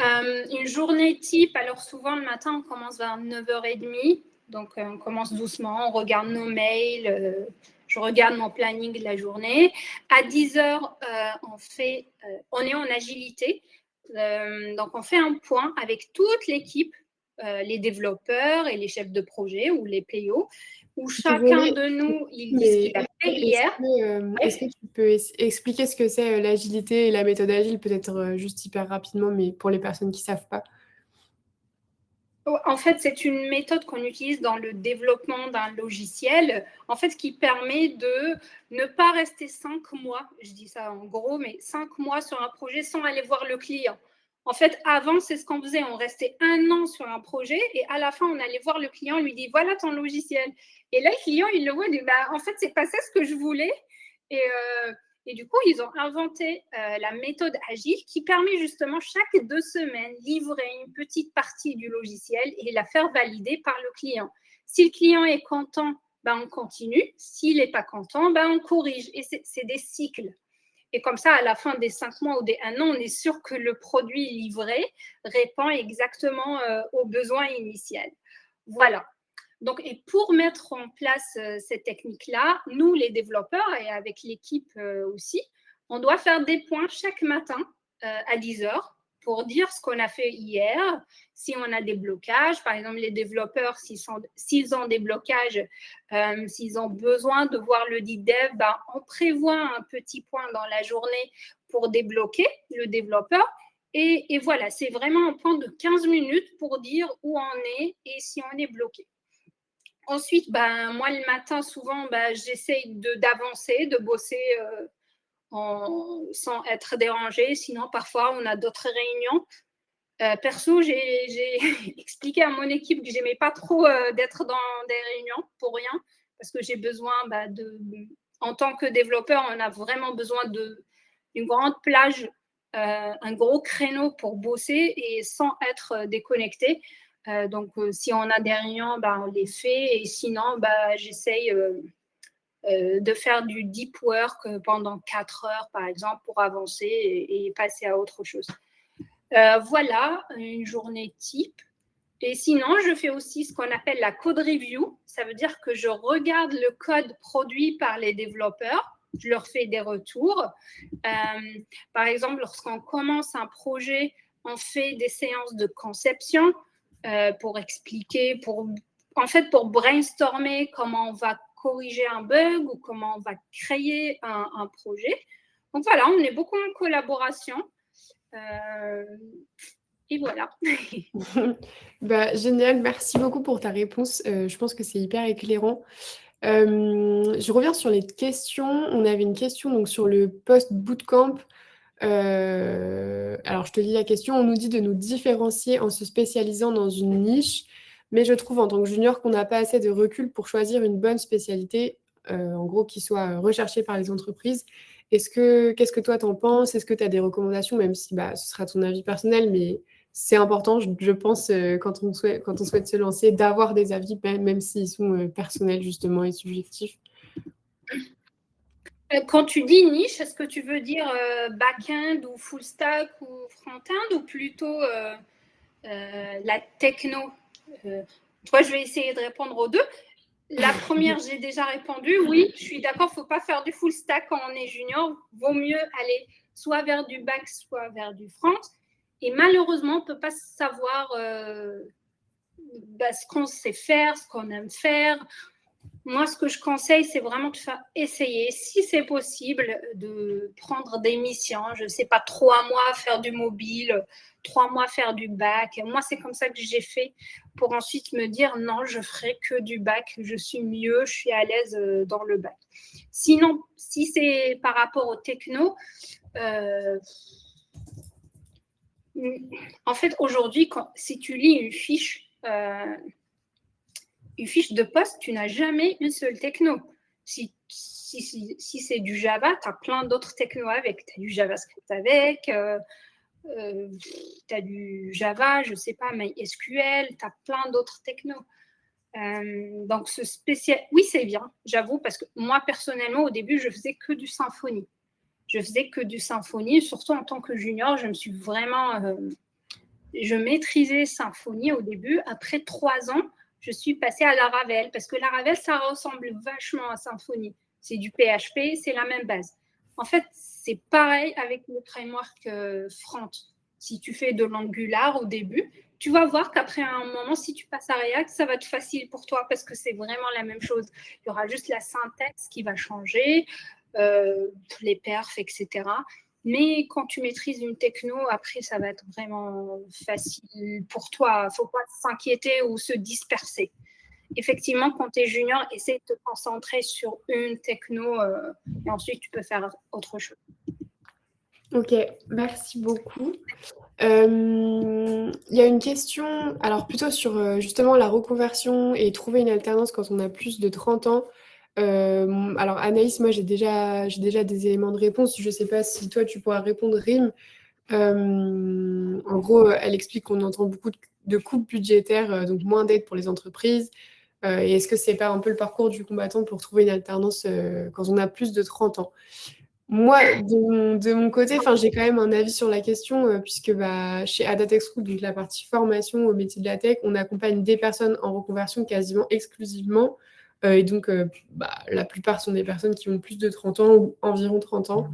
Une journée type, alors souvent le matin, on commence vers 9h30. Donc, on commence doucement, on regarde nos mails, je regarde mon planning de la journée. À 10 heures, on est en agilité. Donc, on fait un point avec toute l'équipe, les développeurs et les chefs de projet ou les PO, où chacun de nous, il dit ce qu'il a fait hier. Est-ce que tu peux expliquer ce que c'est l'agilité et la méthode agile, peut-être juste hyper rapidement, mais pour les personnes qui ne savent pas? En fait, c'est une méthode qu'on utilise dans le développement d'un logiciel, en fait, qui permet de ne pas rester 5 mois, je dis ça en gros, mais 5 mois sur un projet sans aller voir le client. En fait, avant, c'est ce qu'on faisait. On restait 1 an sur un projet et à la fin, on allait voir le client, on lui dit voilà ton logiciel. Et là, le client, il le voit, il dit bah, en fait, c'est pas ça ce que je voulais. Et du coup, ils ont inventé la méthode agile qui permet justement chaque 2 semaines livrer une petite partie du logiciel et la faire valider par le client. Si le client est content, ben on continue. S'il n'est pas content, ben on corrige. Et c'est des cycles. Et comme ça, à la fin des 5 mois ou des 1 an, on est sûr que le produit livré répond exactement aux besoins initiaux. Voilà. Donc, et pour mettre en place cette technique-là, nous, les développeurs, et avec l'équipe aussi, on doit faire des points chaque matin à 10 heures pour dire ce qu'on a fait hier, si on a des blocages. Par exemple, les développeurs, s'ils ont des blocages, s'ils ont besoin de voir le lead dev, ben, on prévoit un petit point dans la journée pour débloquer le développeur. Et voilà, c'est vraiment un point de 15 minutes pour dire où on est et si on est bloqué. Ensuite, ben, moi, le matin, souvent, ben, j'essaye d'avancer, de bosser sans être dérangée. Sinon, parfois, on a d'autres réunions. Perso, j'ai expliqué à mon équipe que je n'aimais pas trop d'être dans des réunions pour rien, parce que j'ai besoin, en tant que développeur, on a vraiment besoin d'une grande plage, un gros créneau pour bosser et sans être déconnecté. Donc, si on a des réunions, on les fait. Et sinon, j'essaye de faire du deep work pendant 4 heures, par exemple, pour avancer et passer à autre chose. Voilà, une journée type. Et sinon, je fais aussi ce qu'on appelle la code review. Ça veut dire que je regarde le code produit par les développeurs. Je leur fais des retours. Par exemple, lorsqu'on commence un projet, on fait des séances de conception pour expliquer, pour brainstormer comment on va corriger un bug ou comment on va créer un projet. Donc voilà, on est beaucoup en collaboration. Et voilà. Génial, merci beaucoup pour ta réponse. Je pense que c'est hyper éclairant. Je reviens sur les questions. On avait une question donc, sur le post-bootcamp. Alors, je te lis la question. On nous dit de nous différencier en se spécialisant dans une niche, mais je trouve en tant que junior qu'on n'a pas assez de recul pour choisir une bonne spécialité, en gros, qui soit recherchée par les entreprises. Qu'est-ce que toi t'en penses? Est-ce que tu as des recommandations, même si ce sera ton avis personnel, mais c'est important, je pense, quand on souhaite se lancer, d'avoir des avis, même s'ils sont personnels, justement, et subjectifs. Quand tu dis niche, est-ce que tu veux dire back-end ou full stack ou front-end ou plutôt la techno? Toi, je vais essayer de répondre aux deux. La première, j'ai déjà répondu. Oui, je suis d'accord, il ne faut pas faire du full stack quand on est junior. Vaut mieux aller soit vers du back, soit vers du front. Et malheureusement, on ne peut pas savoir ce qu'on sait faire, ce qu'on aime faire. Moi, ce que je conseille, c'est vraiment de faire essayer, si c'est possible, de prendre des missions. Je ne sais pas, 3 mois faire du mobile, 3 mois faire du bac. Moi, c'est comme ça que j'ai fait pour ensuite me dire non, je ferai que du bac. Je suis mieux, je suis à l'aise dans le bac. Sinon, si c'est par rapport au techno, en fait, aujourd'hui, si tu lis une fiche de poste, tu n'as jamais une seule techno. Si c'est du Java, tu as plein d'autres technos avec. Tu as du JavaScript avec, tu as du Java, je ne sais pas, MySQL, tu as plein d'autres technos. Donc, oui, c'est bien, j'avoue, parce que moi, personnellement, au début, je faisais que du Symfony. Surtout en tant que junior, je me suis vraiment... je maîtrisais Symfony au début. Après 3 ans, je suis passée à Laravel parce que Laravel, ça ressemble vachement à Symfony. C'est du PHP, c'est la même base. En fait, c'est pareil avec le framework Front. Si tu fais de l'Angular au début, tu vas voir qu'après un moment, si tu passes à React, ça va être facile pour toi parce que c'est vraiment la même chose. Il y aura juste la syntaxe qui va changer, les perfs, etc. Mais quand tu maîtrises une techno, après, ça va être vraiment facile pour toi. Il ne faut pas s'inquiéter ou se disperser. Effectivement, quand tu es junior, essaie de te concentrer sur une techno et ensuite, tu peux faire autre chose. Ok, merci beaucoup. Il y a une question, alors plutôt sur justement la reconversion et trouver une alternance quand on a plus de 30 ans. Alors Anaïs, moi j'ai déjà des éléments de réponse. Je ne sais pas si toi tu pourras répondre, Rim. En gros, elle explique qu'on entend beaucoup de coupes budgétaires, donc moins d'aide pour les entreprises. Et est-ce que c'est pas un peu le parcours du combattant pour trouver une alternance quand on a plus de 30 ans? Moi, de mon côté, j'ai quand même un avis sur la question, puisque chez Adatech School, donc la partie formation au métier de la tech, on accompagne des personnes en reconversion quasiment exclusivement. Et donc, la plupart sont des personnes qui ont plus de 30 ans ou environ 30 ans.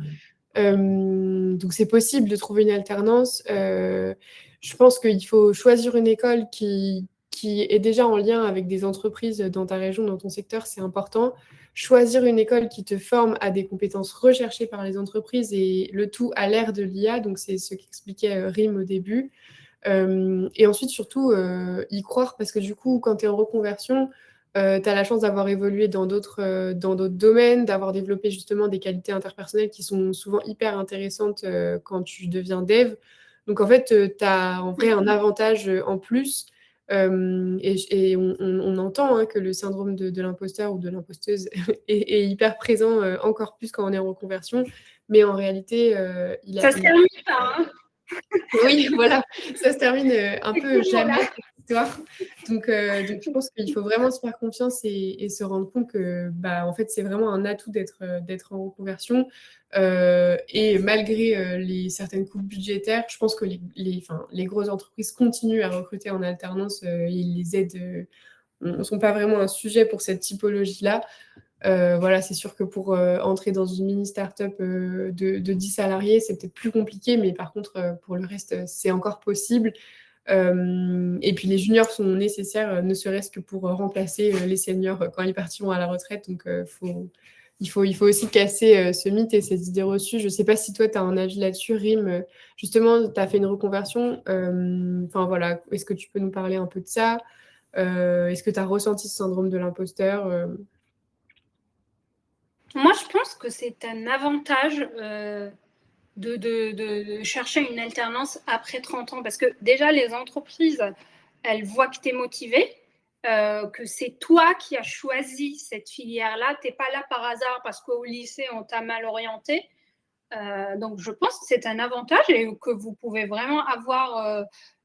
Donc, c'est possible de trouver une alternance. Je pense qu'il faut choisir une école qui est déjà en lien avec des entreprises dans ta région, dans ton secteur, c'est important. Choisir une école qui te forme à des compétences recherchées par les entreprises et le tout à l'ère de l'IA, donc c'est ce qu'expliquait Rim au début. Et ensuite, surtout, y croire parce que du coup, quand tu es en reconversion, tu as la chance d'avoir évolué dans d'autres domaines, d'avoir développé justement des qualités interpersonnelles qui sont souvent hyper intéressantes quand tu deviens dev. Donc en fait, tu as en vrai un avantage en plus. Et on entend que le syndrome de l'imposteur ou de l'imposteuse est hyper présent encore plus quand on est en reconversion. Mais en réalité, Ça se termine pas, hein. Oui, voilà, ça se termine un peu jamais cette histoire. Donc, je pense qu'il faut vraiment se faire confiance et se rendre compte que en fait, c'est vraiment un atout d'être en reconversion. Et malgré certaines coupes budgétaires, je pense que les grosses entreprises continuent à recruter en alternance et les aides ne sont pas vraiment un sujet pour cette typologie-là. Voilà, c'est sûr que pour entrer dans une mini start-up de 10 salariés, c'est peut-être plus compliqué, mais par contre, pour le reste, c'est encore possible. Et puis les juniors sont nécessaires, ne serait-ce que pour remplacer les seniors quand ils partiront à la retraite. Donc, il faut aussi casser ce mythe et ces idées reçues. Je ne sais pas si toi, tu as un avis là-dessus, Rim. Justement, tu as fait une reconversion. Voilà, est-ce que tu peux nous parler un peu de ça? Est-ce que tu as ressenti ce syndrome de l'imposteur? Moi, je pense que c'est un avantage de chercher une alternance après 30 ans parce que déjà, les entreprises, elles voient que tu es motivé, que c'est toi qui as choisi cette filière-là. Tu n'es pas là par hasard parce qu'au lycée, on t'a mal orienté. Donc, je pense que c'est un avantage et que vous pouvez vraiment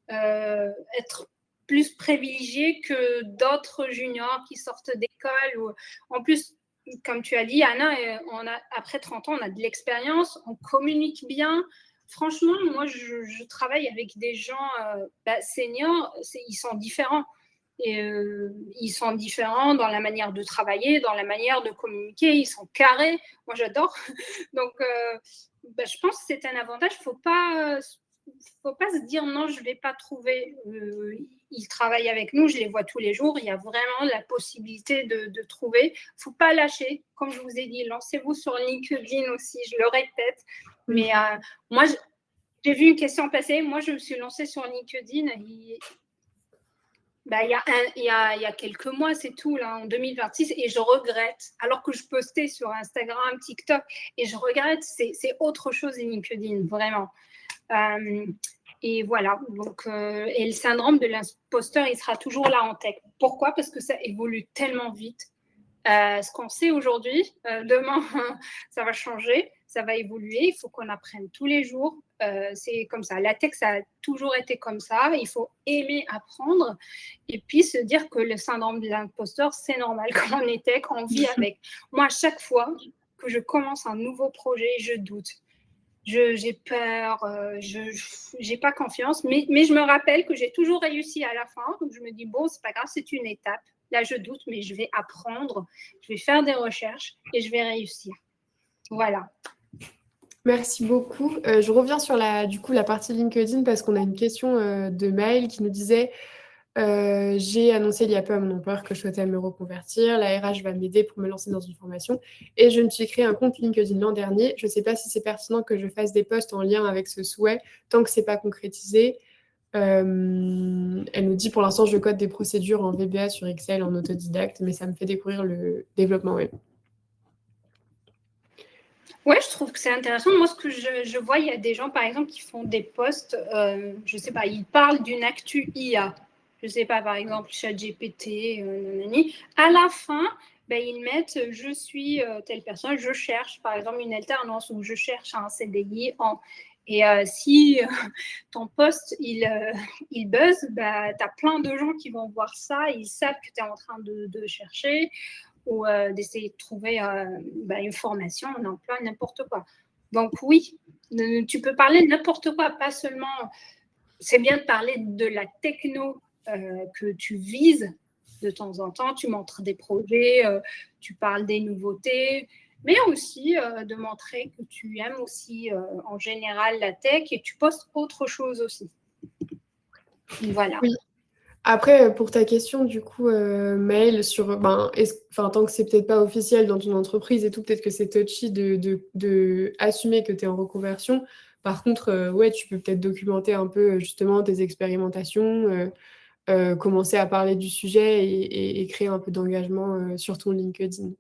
être plus privilégié que d'autres juniors qui sortent d'école. En plus, comme tu as dit, Anna, après 30 ans, on a de l'expérience, on communique bien. Franchement, moi, je travaille avec des gens seniors, ils sont différents. Et ils sont différents dans la manière de travailler, dans la manière de communiquer, ils sont carrés. Moi, j'adore. Donc, je pense que c'est un avantage. Il ne faut pas se dire non, je ne vais pas trouver. Ils travaillent avec nous, je les vois tous les jours. Il y a vraiment la possibilité de trouver. Il ne faut pas lâcher. Comme je vous ai dit, lancez-vous sur LinkedIn aussi, je le répète. Mais moi, j'ai vu une question passer. Moi, je me suis lancée sur LinkedIn. Il y a quelques mois, c'est tout, là, en 2026, et je regrette, alors que je postais sur Instagram, TikTok, et je regrette, c'est autre chose LinkedIn, vraiment. Et voilà, donc, et le syndrome de l'imposteur, il sera toujours là en tech. Pourquoi? Parce que ça évolue tellement vite. Ce qu'on sait aujourd'hui, demain, ça va changer, ça va évoluer, il faut qu'on apprenne tous les jours. C'est comme ça. La tech, ça a toujours été comme ça. Il faut aimer apprendre et puis se dire que le syndrome de l'imposteur, c'est normal. Quand on est tech, on vit avec. Moi, à chaque fois que je commence un nouveau projet, je doute. j'ai peur, je n'ai pas confiance, mais je me rappelle que j'ai toujours réussi à la fin. Donc, je me dis, bon, c'est pas grave, c'est une étape. Là, je doute, mais je vais apprendre, je vais faire des recherches et je vais réussir. Voilà. Merci beaucoup. Je reviens sur du coup, la partie LinkedIn parce qu'on a une question de Maëlle qui nous disait j'ai annoncé il y a peu à mon employeur que je souhaitais me reconvertir. La RH va m'aider pour me lancer dans une formation et je me suis créé un compte LinkedIn l'an dernier. Je ne sais pas si c'est pertinent que je fasse des posts en lien avec ce souhait tant que ce n'est pas concrétisé. Elle nous dit pour l'instant je code des procédures en VBA sur Excel en autodidacte, mais ça me fait découvrir le développement web. Ouais, je trouve que c'est intéressant. Moi, ce que je vois, il y a des gens, par exemple, qui font des posts, je sais pas, ils parlent d'une actu IA. Je sais pas, par exemple, ChatGPT, nanani. À la fin, ben, ils mettent je suis telle personne, je cherche, par exemple, une alternance ou je cherche un CDI en. Et si ton post, il buzz, bah, tu as plein de gens qui vont voir ça, ils savent que tu es en train de chercher ou d'essayer de trouver une formation, un emploi, n'importe quoi. Donc oui, tu peux parler de n'importe quoi, pas seulement. C'est bien de parler de la techno que tu vises de temps en temps. Tu montres des projets, tu parles des nouveautés, mais aussi de montrer que tu aimes aussi en général la tech et tu postes autre chose aussi. Voilà. Oui. Après, pour ta question, du coup, Maëlle, sur, tant que c'est peut-être pas officiel dans ton entreprise et tout, peut-être que c'est touchy de assumer que tu es en reconversion. Par contre, ouais, tu peux peut-être documenter un peu justement tes expérimentations, commencer à parler du sujet et créer un peu d'engagement sur ton LinkedIn.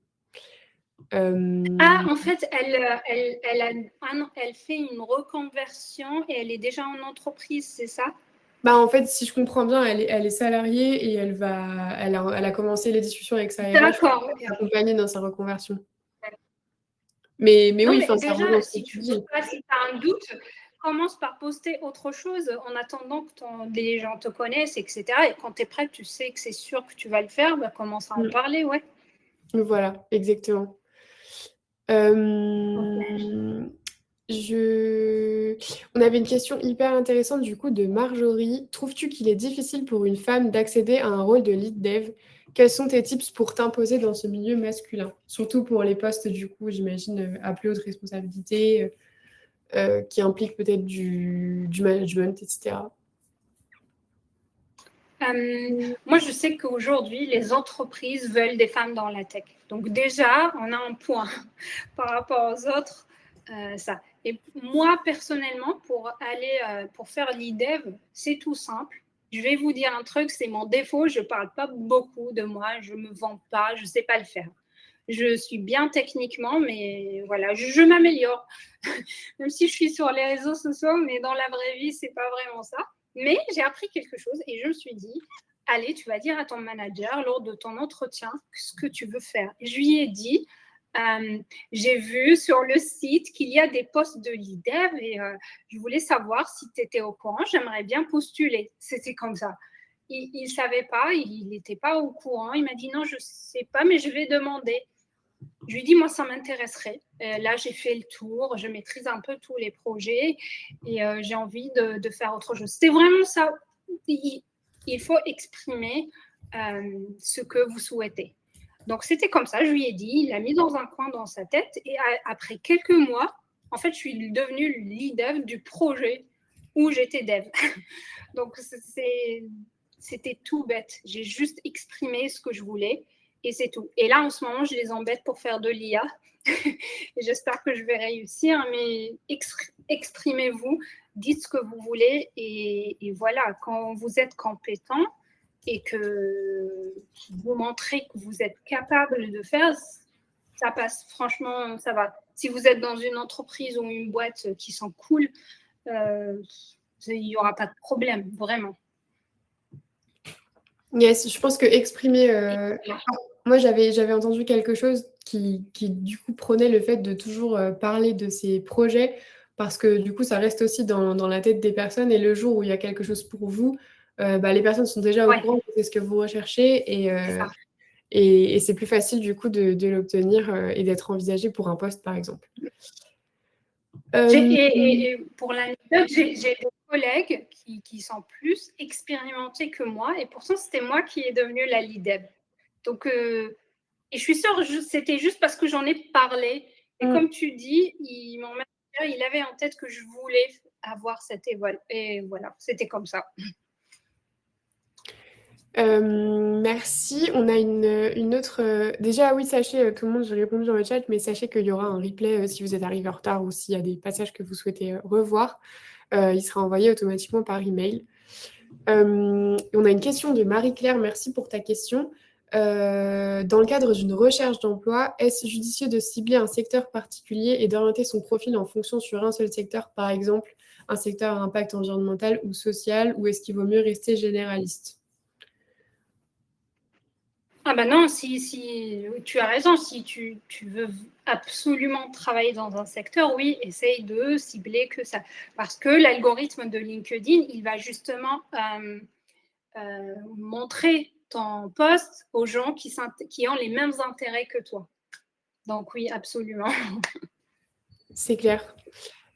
Ah, en fait, elle fait une reconversion et elle est déjà en entreprise, c'est ça? Bah, en fait, si je comprends bien, elle est salariée et elle a commencé les discussions avec sa RH pour D'accord. l'accompagner dans sa reconversion. Mais Non, oui, mais ça rejoint déjà, ce que si tu tu dis. veux pas, si tu as un doute, commence par poster autre chose en attendant que les gens te connaissent, etc. Et quand tu es prêt, tu sais que c'est sûr que tu vas le faire, bah, commence à en parler, ouais. Voilà, exactement. Euh, On avait une question hyper intéressante du coup de Marjorie. Trouves-tu qu'il est difficile pour une femme d'accéder à un rôle de lead dev? Quels sont tes tips pour t'imposer dans ce milieu masculin? Surtout pour les postes du coup, j'imagine, à plus haute responsabilité, qui impliquent peut-être du management, etc. Moi, je sais qu'aujourd'hui, les entreprises veulent des femmes dans la tech. Donc déjà, on a un point par rapport aux autres, ça. Et moi, personnellement, pour faire l'e-dev, c'est tout simple. Je vais vous dire un truc, c'est mon défaut. Je ne parle pas beaucoup de moi, je ne me vends pas, je ne sais pas le faire. Je suis bien techniquement, mais voilà, je m'améliore. Même si je suis sur les réseaux sociaux, mais dans la vraie vie, c'est pas vraiment ça. Mais j'ai appris quelque chose et je me suis dit, allez, tu vas dire à ton manager lors de ton entretien ce que tu veux faire. Et je lui ai dit, j'ai vu sur le site qu'il y a des postes de leader et je voulais savoir si tu étais au courant, j'aimerais bien postuler. C'était comme ça. Il ne savait pas, il n'était pas au courant. Il m'a dit non, je ne sais pas, mais je vais demander. Je lui dis, moi, ça m'intéresserait. Là, j'ai fait le tour, je maîtrise un peu tous les projets et j'ai envie de faire autre chose. C'était vraiment ça. Il faut exprimer ce que vous souhaitez. Donc, c'était comme ça, je lui ai dit, il l'a mis dans un coin dans sa tête et après quelques mois, en fait, je suis devenue lead du projet où j'étais dev. Donc, c'était tout bête. J'ai juste exprimé ce que je voulais et c'est tout. Et là, en ce moment, je les embête pour faire de l'IA. Et j'espère que je vais réussir, mais exprimez-vous, dites ce que vous voulez et voilà, quand vous êtes compétent et que vous montrez que vous êtes capable de faire, ça passe, franchement, ça va. Si vous êtes dans une entreprise ou une boîte qui sont cool, il n'y aura pas de problème, vraiment. Yes, je pense que exprimer. Moi, j'avais entendu quelque chose qui, du coup, prônait le fait de toujours parler de ses projets, parce que, du coup, ça reste aussi dans la tête des personnes, et le jour où il y a quelque chose pour vous, les personnes sont déjà au Ouais, courant que c'est ce que vous recherchez, c'est ça. et c'est plus facile, du coup, de l'obtenir et d'être envisagé pour un poste, par exemple. Et pour l'anecdote, j'ai des collègues qui sont plus expérimentés que moi, et pourtant c'était moi qui est devenue la lead dev. Donc, et je suis sûre, c'était juste parce que j'en ai parlé. Et comme tu dis, mon manager, il avait en tête que je voulais avoir cette évolution. Et voilà, c'était comme ça. Merci. On a une autre. Déjà, oui, sachez, tout le monde, j'ai répondu dans le chat, mais sachez qu'il y aura un replay si vous êtes arrivé en retard ou s'il y a des passages que vous souhaitez revoir. Il sera envoyé automatiquement par email. On a une question de Marie-Claire. Merci pour ta question. Dans le cadre d'une recherche d'emploi, est-ce judicieux de cibler un secteur particulier et d'orienter son profil en fonction sur un seul secteur, par exemple un secteur à impact environnemental ou social, ou est-ce qu'il vaut mieux rester généraliste? Ah ben non, si tu as raison, si tu veux absolument travailler dans un secteur, oui, essaye de cibler que ça. Parce que l'algorithme de LinkedIn, il va justement montrer ton poste aux gens qui ont les mêmes intérêts que toi. Donc oui, absolument. C'est clair.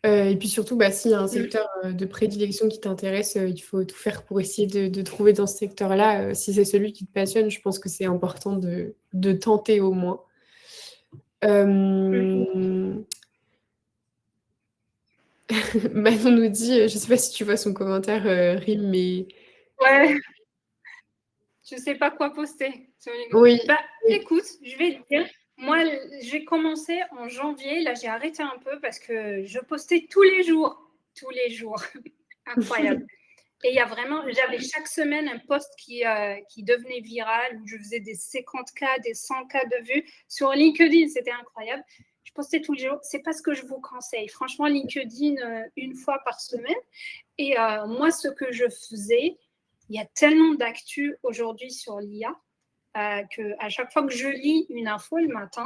Et puis surtout, s'il y a un secteur de prédilection qui t'intéresse, il faut tout faire pour essayer de trouver dans ce secteur-là. Si c'est celui qui te passionne, je pense que c'est important de tenter au moins. Manon nous dit, je ne sais pas si tu vois son commentaire, Rim, mais... Ouais, je ne sais pas quoi poster. Oui. Écoute, je vais te dire, moi, j'ai commencé en janvier, là j'ai arrêté un peu parce que je postais tous les jours. Incroyable. Et il y a vraiment, j'avais chaque semaine un post qui devenait viral, où je faisais des 50K, des 100K de vues sur LinkedIn, c'était incroyable. Je postais tous les jours. C'est pas ce que je vous conseille. Franchement, LinkedIn, une fois par semaine. Et moi, ce que je faisais, il y a tellement d'actu aujourd'hui sur l'IA qu'à chaque fois que je lis une info le matin,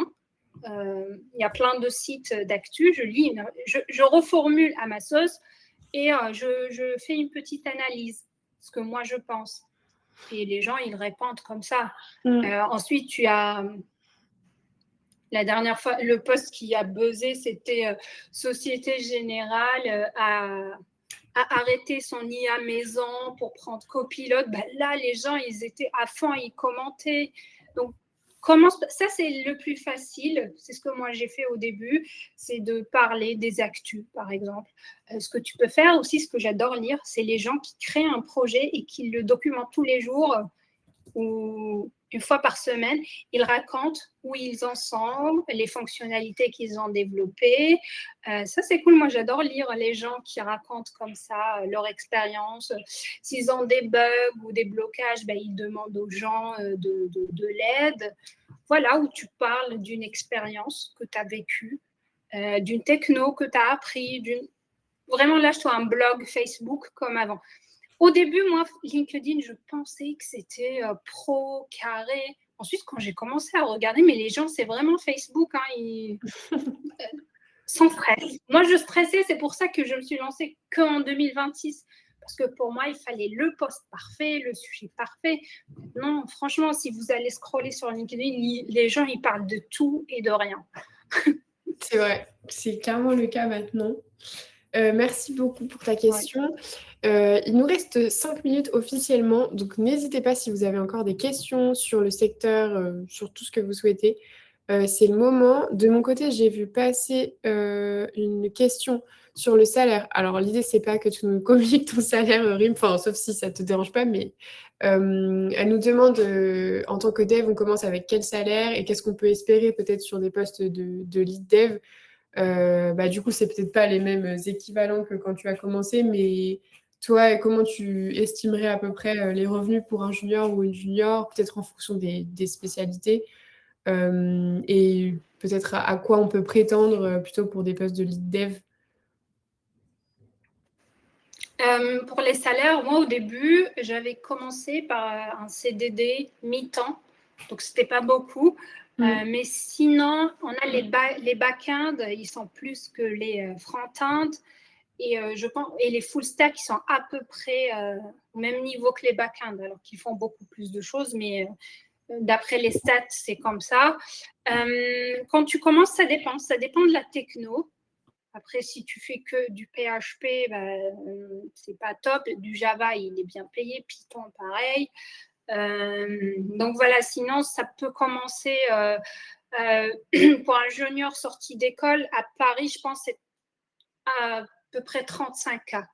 il y a plein de sites d'actu, je reformule à ma sauce et je fais une petite analyse, ce que moi je pense. Et les gens, ils répondent comme ça. Ensuite, tu as la dernière fois, le post qui a buzzé, c'était Société Générale à arrêter son IA maison pour prendre copilote. Là, les gens, ils étaient à fond, ils commentaient. Donc, ça, c'est le plus facile. C'est ce que moi, j'ai fait au début, c'est de parler des actus, par exemple. Ce que tu peux faire aussi, ce que j'adore lire, c'est les gens qui créent un projet et qui le documentent tous les jours ou une fois par semaine, ils racontent où ils en sont, les fonctionnalités qu'ils ont développées. Ça, c'est cool. Moi, j'adore lire les gens qui racontent comme ça leur expérience. S'ils ont des bugs ou des blocages, ils demandent aux gens de l'aide. Voilà, où tu parles d'une expérience que tu as vécue, d'une techno que tu as appris. Vraiment, lâche-toi un blog Facebook comme avant. Au début, moi, LinkedIn, je pensais que c'était pro, carré. Ensuite, quand j'ai commencé à regarder, mais les gens, c'est vraiment Facebook, sans stress. Moi, je stressais, c'est pour ça que je me suis lancée qu'en 2026. Parce que pour moi, il fallait le post parfait, le sujet parfait. Non, franchement, si vous allez scroller sur LinkedIn, les gens, ils parlent de tout et de rien. C'est vrai, c'est clairement le cas maintenant. Merci beaucoup pour ta question. Il nous reste 5 minutes officiellement, donc n'hésitez pas si vous avez encore des questions sur le secteur, sur tout ce que vous souhaitez. C'est le moment. De mon côté, j'ai vu passer une question sur le salaire. Alors, l'idée, c'est pas que tu nous communiques ton salaire, Rim, enfin, sauf si ça te dérange pas, mais elle nous demande, en tant que dev, on commence avec quel salaire et qu'est-ce qu'on peut espérer peut-être sur des postes de lead dev. Du coup, c'est peut-être pas les mêmes équivalents que quand tu as commencé, mais toi, comment tu estimerais à peu près les revenus pour un junior ou une junior, peut-être en fonction des spécialités, et peut-être à quoi on peut prétendre plutôt pour des postes de lead dev? Pour les salaires, moi, au début, j'avais commencé par un CDD mi-temps, donc c'était pas beaucoup. Mais sinon, on a les back-end, ils sont plus que les front-end. Et je pense, et les full stack, ils sont à peu près au même niveau que les back-end, alors qu'ils font beaucoup plus de choses, mais d'après les stats, c'est comme ça. Quand tu commences, ça dépend de la techno. Après, si tu fais que du PHP, c'est pas top. Du Java, il est bien payé. Python, pareil. Donc voilà, sinon, ça peut commencer pour un junior sorti d'école à Paris, je pense, c'est à peu près 35K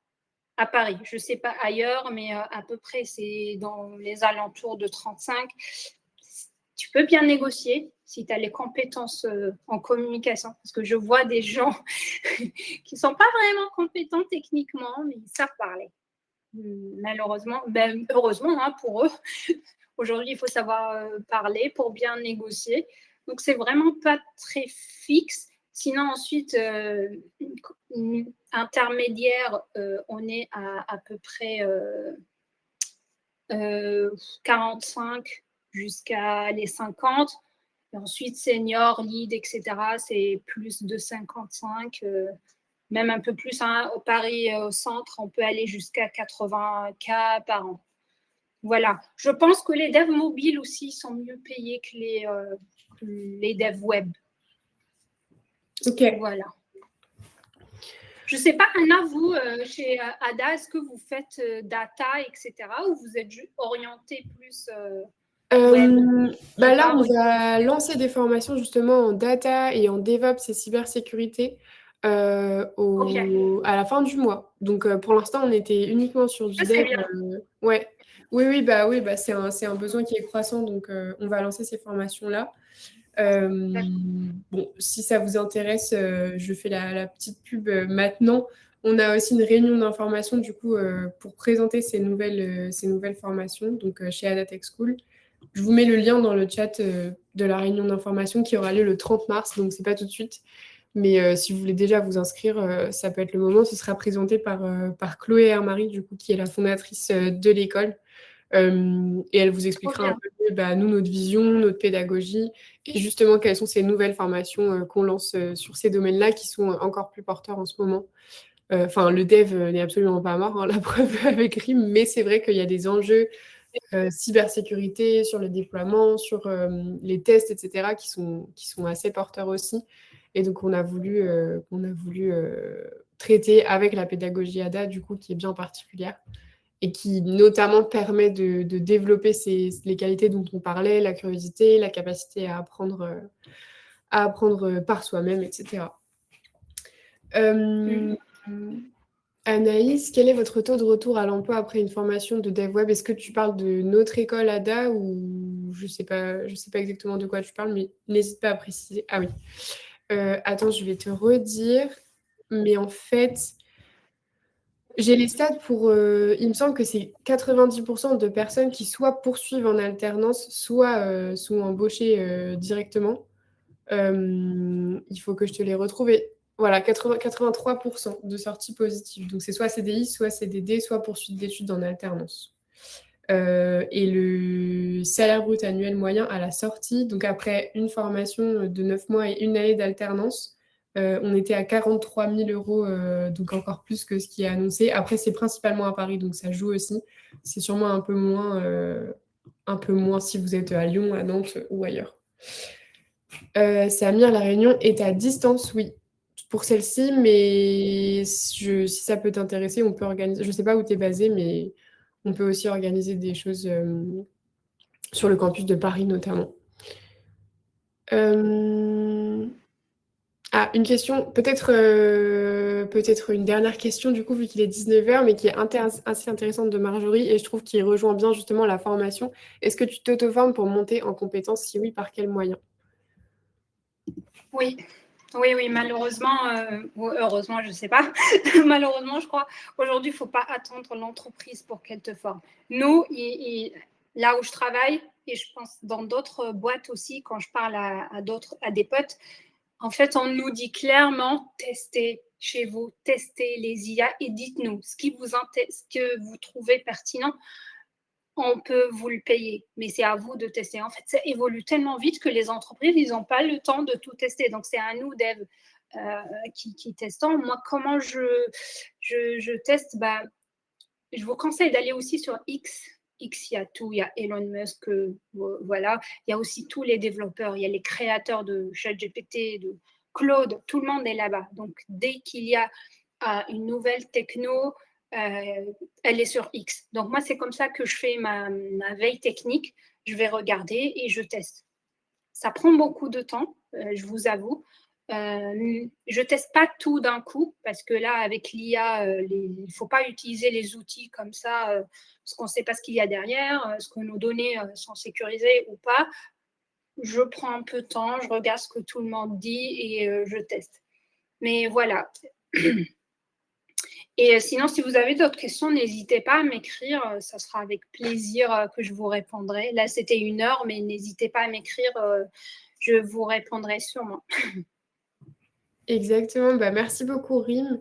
à Paris. Je ne sais pas ailleurs, mais à peu près, c'est dans les alentours de 35. Tu peux bien négocier si tu as les compétences en communication. Parce que je vois des gens qui ne sont pas vraiment compétents techniquement, mais ils savent parler. Malheureusement, heureusement pour eux. Aujourd'hui, il faut savoir parler pour bien négocier. Donc, c'est vraiment pas très fixe. Sinon, ensuite, intermédiaire, on est à peu près 45 jusqu'à les 50. Et ensuite, senior, lead, etc., c'est plus de 55, même un peu plus. Au Paris, au centre, on peut aller jusqu'à 80K par an. Voilà. Je pense que les devs mobiles aussi sont mieux payés que les devs web. Ok. Voilà. Je ne sais pas, Anna, vous, chez Ada, est-ce que vous faites data, etc., ou vous êtes orienté plus web? Là, on va lancer des formations justement en data et en DevOps et cybersécurité à la fin du mois. Donc, pour l'instant, on était uniquement sur du C'est dev. bien. Ouais. Oui, c'est un besoin qui est croissant, donc on va lancer ces formations-là. Bon, si ça vous intéresse, je fais la petite pub maintenant. On a aussi une réunion d'information du coup pour présenter ces nouvelles formations, donc chez Ada Tech School. Je vous mets le lien dans le chat de la réunion d'information qui aura lieu le 30 mars, donc c'est pas tout de suite. Mais si vous voulez déjà vous inscrire, ça peut être le moment. Ce sera présenté par Chloé Hermary, du coup, qui est la fondatrice de l'école. Et elle vous expliquera un peu mieux, nous, notre vision, notre pédagogie, et justement quelles sont ces nouvelles formations qu'on lance sur ces domaines-là qui sont encore plus porteurs en ce moment. Enfin, le dev n'est absolument pas mort, hein, la preuve avec RIM, mais c'est vrai qu'il y a des enjeux cybersécurité, sur le déploiement, sur les tests, etc., qui sont assez porteurs aussi. Et donc, on a voulu traiter avec la pédagogie ADA, du coup, qui est bien particulière et qui notamment permet de développer les qualités dont on parlait, la curiosité, la capacité à apprendre par soi-même, etc. Anaïs, quel est votre taux de retour à l'emploi après une formation de dev web? Est-ce que tu parles de notre école ADA ou je sais pas exactement de quoi tu parles, mais n'hésite pas à préciser. Ah oui. Attends, je vais te redire. Mais en fait, j'ai les stats pour... il me semble que c'est 90% de personnes qui soit poursuivent en alternance, soit sont embauchées directement. Il faut que je te les retrouve. Et voilà, 83% de sorties positives. Donc, c'est soit CDI, soit CDD, soit poursuite d'études en alternance. Et le salaire brut annuel moyen à la sortie, donc après une formation de 9 mois et une année d'alternance, on était à 43 000 euros, donc encore plus que ce qui est annoncé. Après, c'est principalement à Paris, donc ça joue aussi. C'est sûrement un peu moins si vous êtes à Lyon, à Nantes ou ailleurs. Samir, la réunion est à distance, oui, pour celle-ci, mais si ça peut t'intéresser, on peut organiser. Je ne sais pas où tu es basé, mais on peut aussi organiser des choses sur le campus de Paris notamment. Une question, peut-être une dernière question du coup, vu qu'il est 19h, mais qui est assez intéressante de Marjorie, et je trouve qu'il rejoint bien justement la formation. Est-ce que tu t'auto-formes pour monter en compétences? Si oui, par quels moyens? Oui. Oui, malheureusement, ou heureusement, je ne sais pas. Malheureusement, je crois, aujourd'hui, il ne faut pas attendre l'entreprise pour qu'elle te forme. Nous, là où je travaille, et je pense dans d'autres boîtes aussi, quand je parle à des potes, en fait, on nous dit clairement, testez chez vous, testez les IA et dites-nous ce que vous trouvez pertinent. On peut vous le payer, mais c'est à vous de tester. En fait, ça évolue tellement vite que les entreprises, ils n'ont pas le temps de tout tester. Donc, c'est à nous, dev, qui testons. Moi, comment je teste? Je vous conseille d'aller aussi sur X. X, il y a tout. Il y a Elon Musk, voilà. Il y a aussi tous les développeurs. Il y a les créateurs de ChatGPT, de Claude, tout le monde est là-bas. Donc, dès qu'il y a une nouvelle techno, elle est sur X. Donc, moi, c'est comme ça que je fais ma veille technique. Je vais regarder et je teste. Ça prend beaucoup de temps, je vous avoue. Je teste pas tout d'un coup parce que là, avec l'IA, il ne faut pas utiliser les outils comme ça parce qu'on ne sait pas ce qu'il y a derrière, est-ce que nos données sont sécurisées ou pas. Je prends un peu de temps, je regarde ce que tout le monde dit et je teste. Mais voilà. Et sinon, si vous avez d'autres questions, n'hésitez pas à m'écrire. Ça sera avec plaisir que je vous répondrai. Là, c'était 1 heure, mais n'hésitez pas à m'écrire. Je vous répondrai sûrement. Exactement. Bah, merci beaucoup, Rim.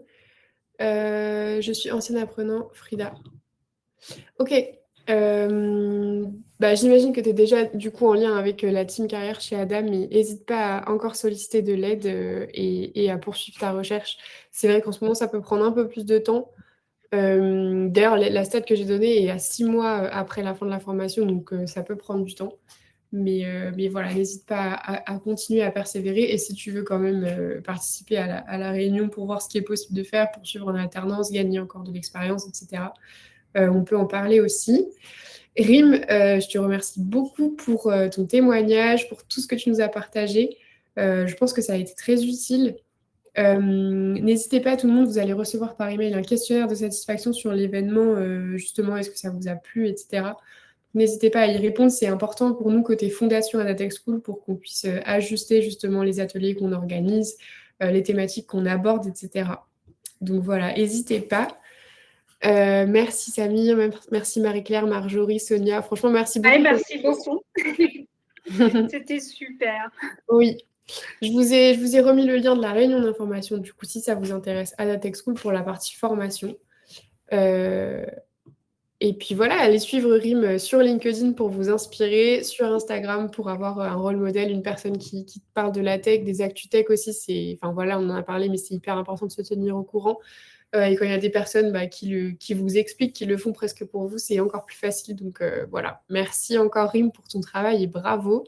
Je suis ancienne apprenant, Frida. Ok. Bah, j'imagine que tu es déjà du coup en lien avec la team carrière chez Adam, mais n'hésite pas à encore solliciter de l'aide et à poursuivre ta recherche. C'est vrai qu'en ce moment, ça peut prendre un peu plus de temps. D'ailleurs, la stat que j'ai donnée est à 6 mois après la fin de la formation, donc ça peut prendre du temps. Mais voilà, n'hésite pas à continuer à persévérer. Et si tu veux quand même participer à la réunion pour voir ce qui est possible de faire, poursuivre en alternance, gagner encore de l'expérience, etc., on peut en parler aussi. Rim, je te remercie beaucoup pour ton témoignage, pour tout ce que tu nous as partagé. Je pense que ça a été très utile. N'hésitez pas, tout le monde, vous allez recevoir par email un questionnaire de satisfaction sur l'événement, justement, est-ce que ça vous a plu, etc. N'hésitez pas à y répondre, c'est important pour nous côté fondation Adatex School pour qu'on puisse ajuster justement les ateliers qu'on organise, les thématiques qu'on aborde, etc. Donc voilà, n'hésitez pas. Merci Samir, merci Marie-Claire, Marjorie, Sonia. Franchement, merci beaucoup. Allez, merci beaucoup. C'était super. Oui, je vous ai remis le lien de la réunion d'information, du coup, si ça vous intéresse, Adatex School pour la partie formation. Et puis voilà, allez suivre Rim sur LinkedIn pour vous inspirer, sur Instagram pour avoir un rôle modèle, une personne qui parle de la tech, des actus tech aussi. Enfin voilà, on en a parlé, mais c'est hyper important de se tenir au courant. Et quand il y a des personnes qui vous expliquent, qui le font presque pour vous, c'est encore plus facile. Donc voilà, merci encore Rim pour ton travail et bravo.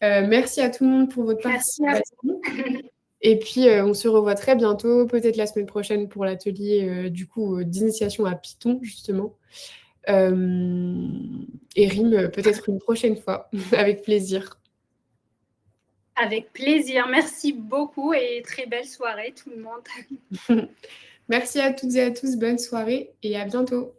Merci à tout le monde pour votre participation. Et puis, on se revoit très bientôt, peut-être la semaine prochaine pour l'atelier d'initiation à Python, justement. Et Rim, peut-être une prochaine fois, avec plaisir. Avec plaisir. Merci beaucoup et très belle soirée tout le monde. Merci à toutes et à tous, bonne soirée et à bientôt.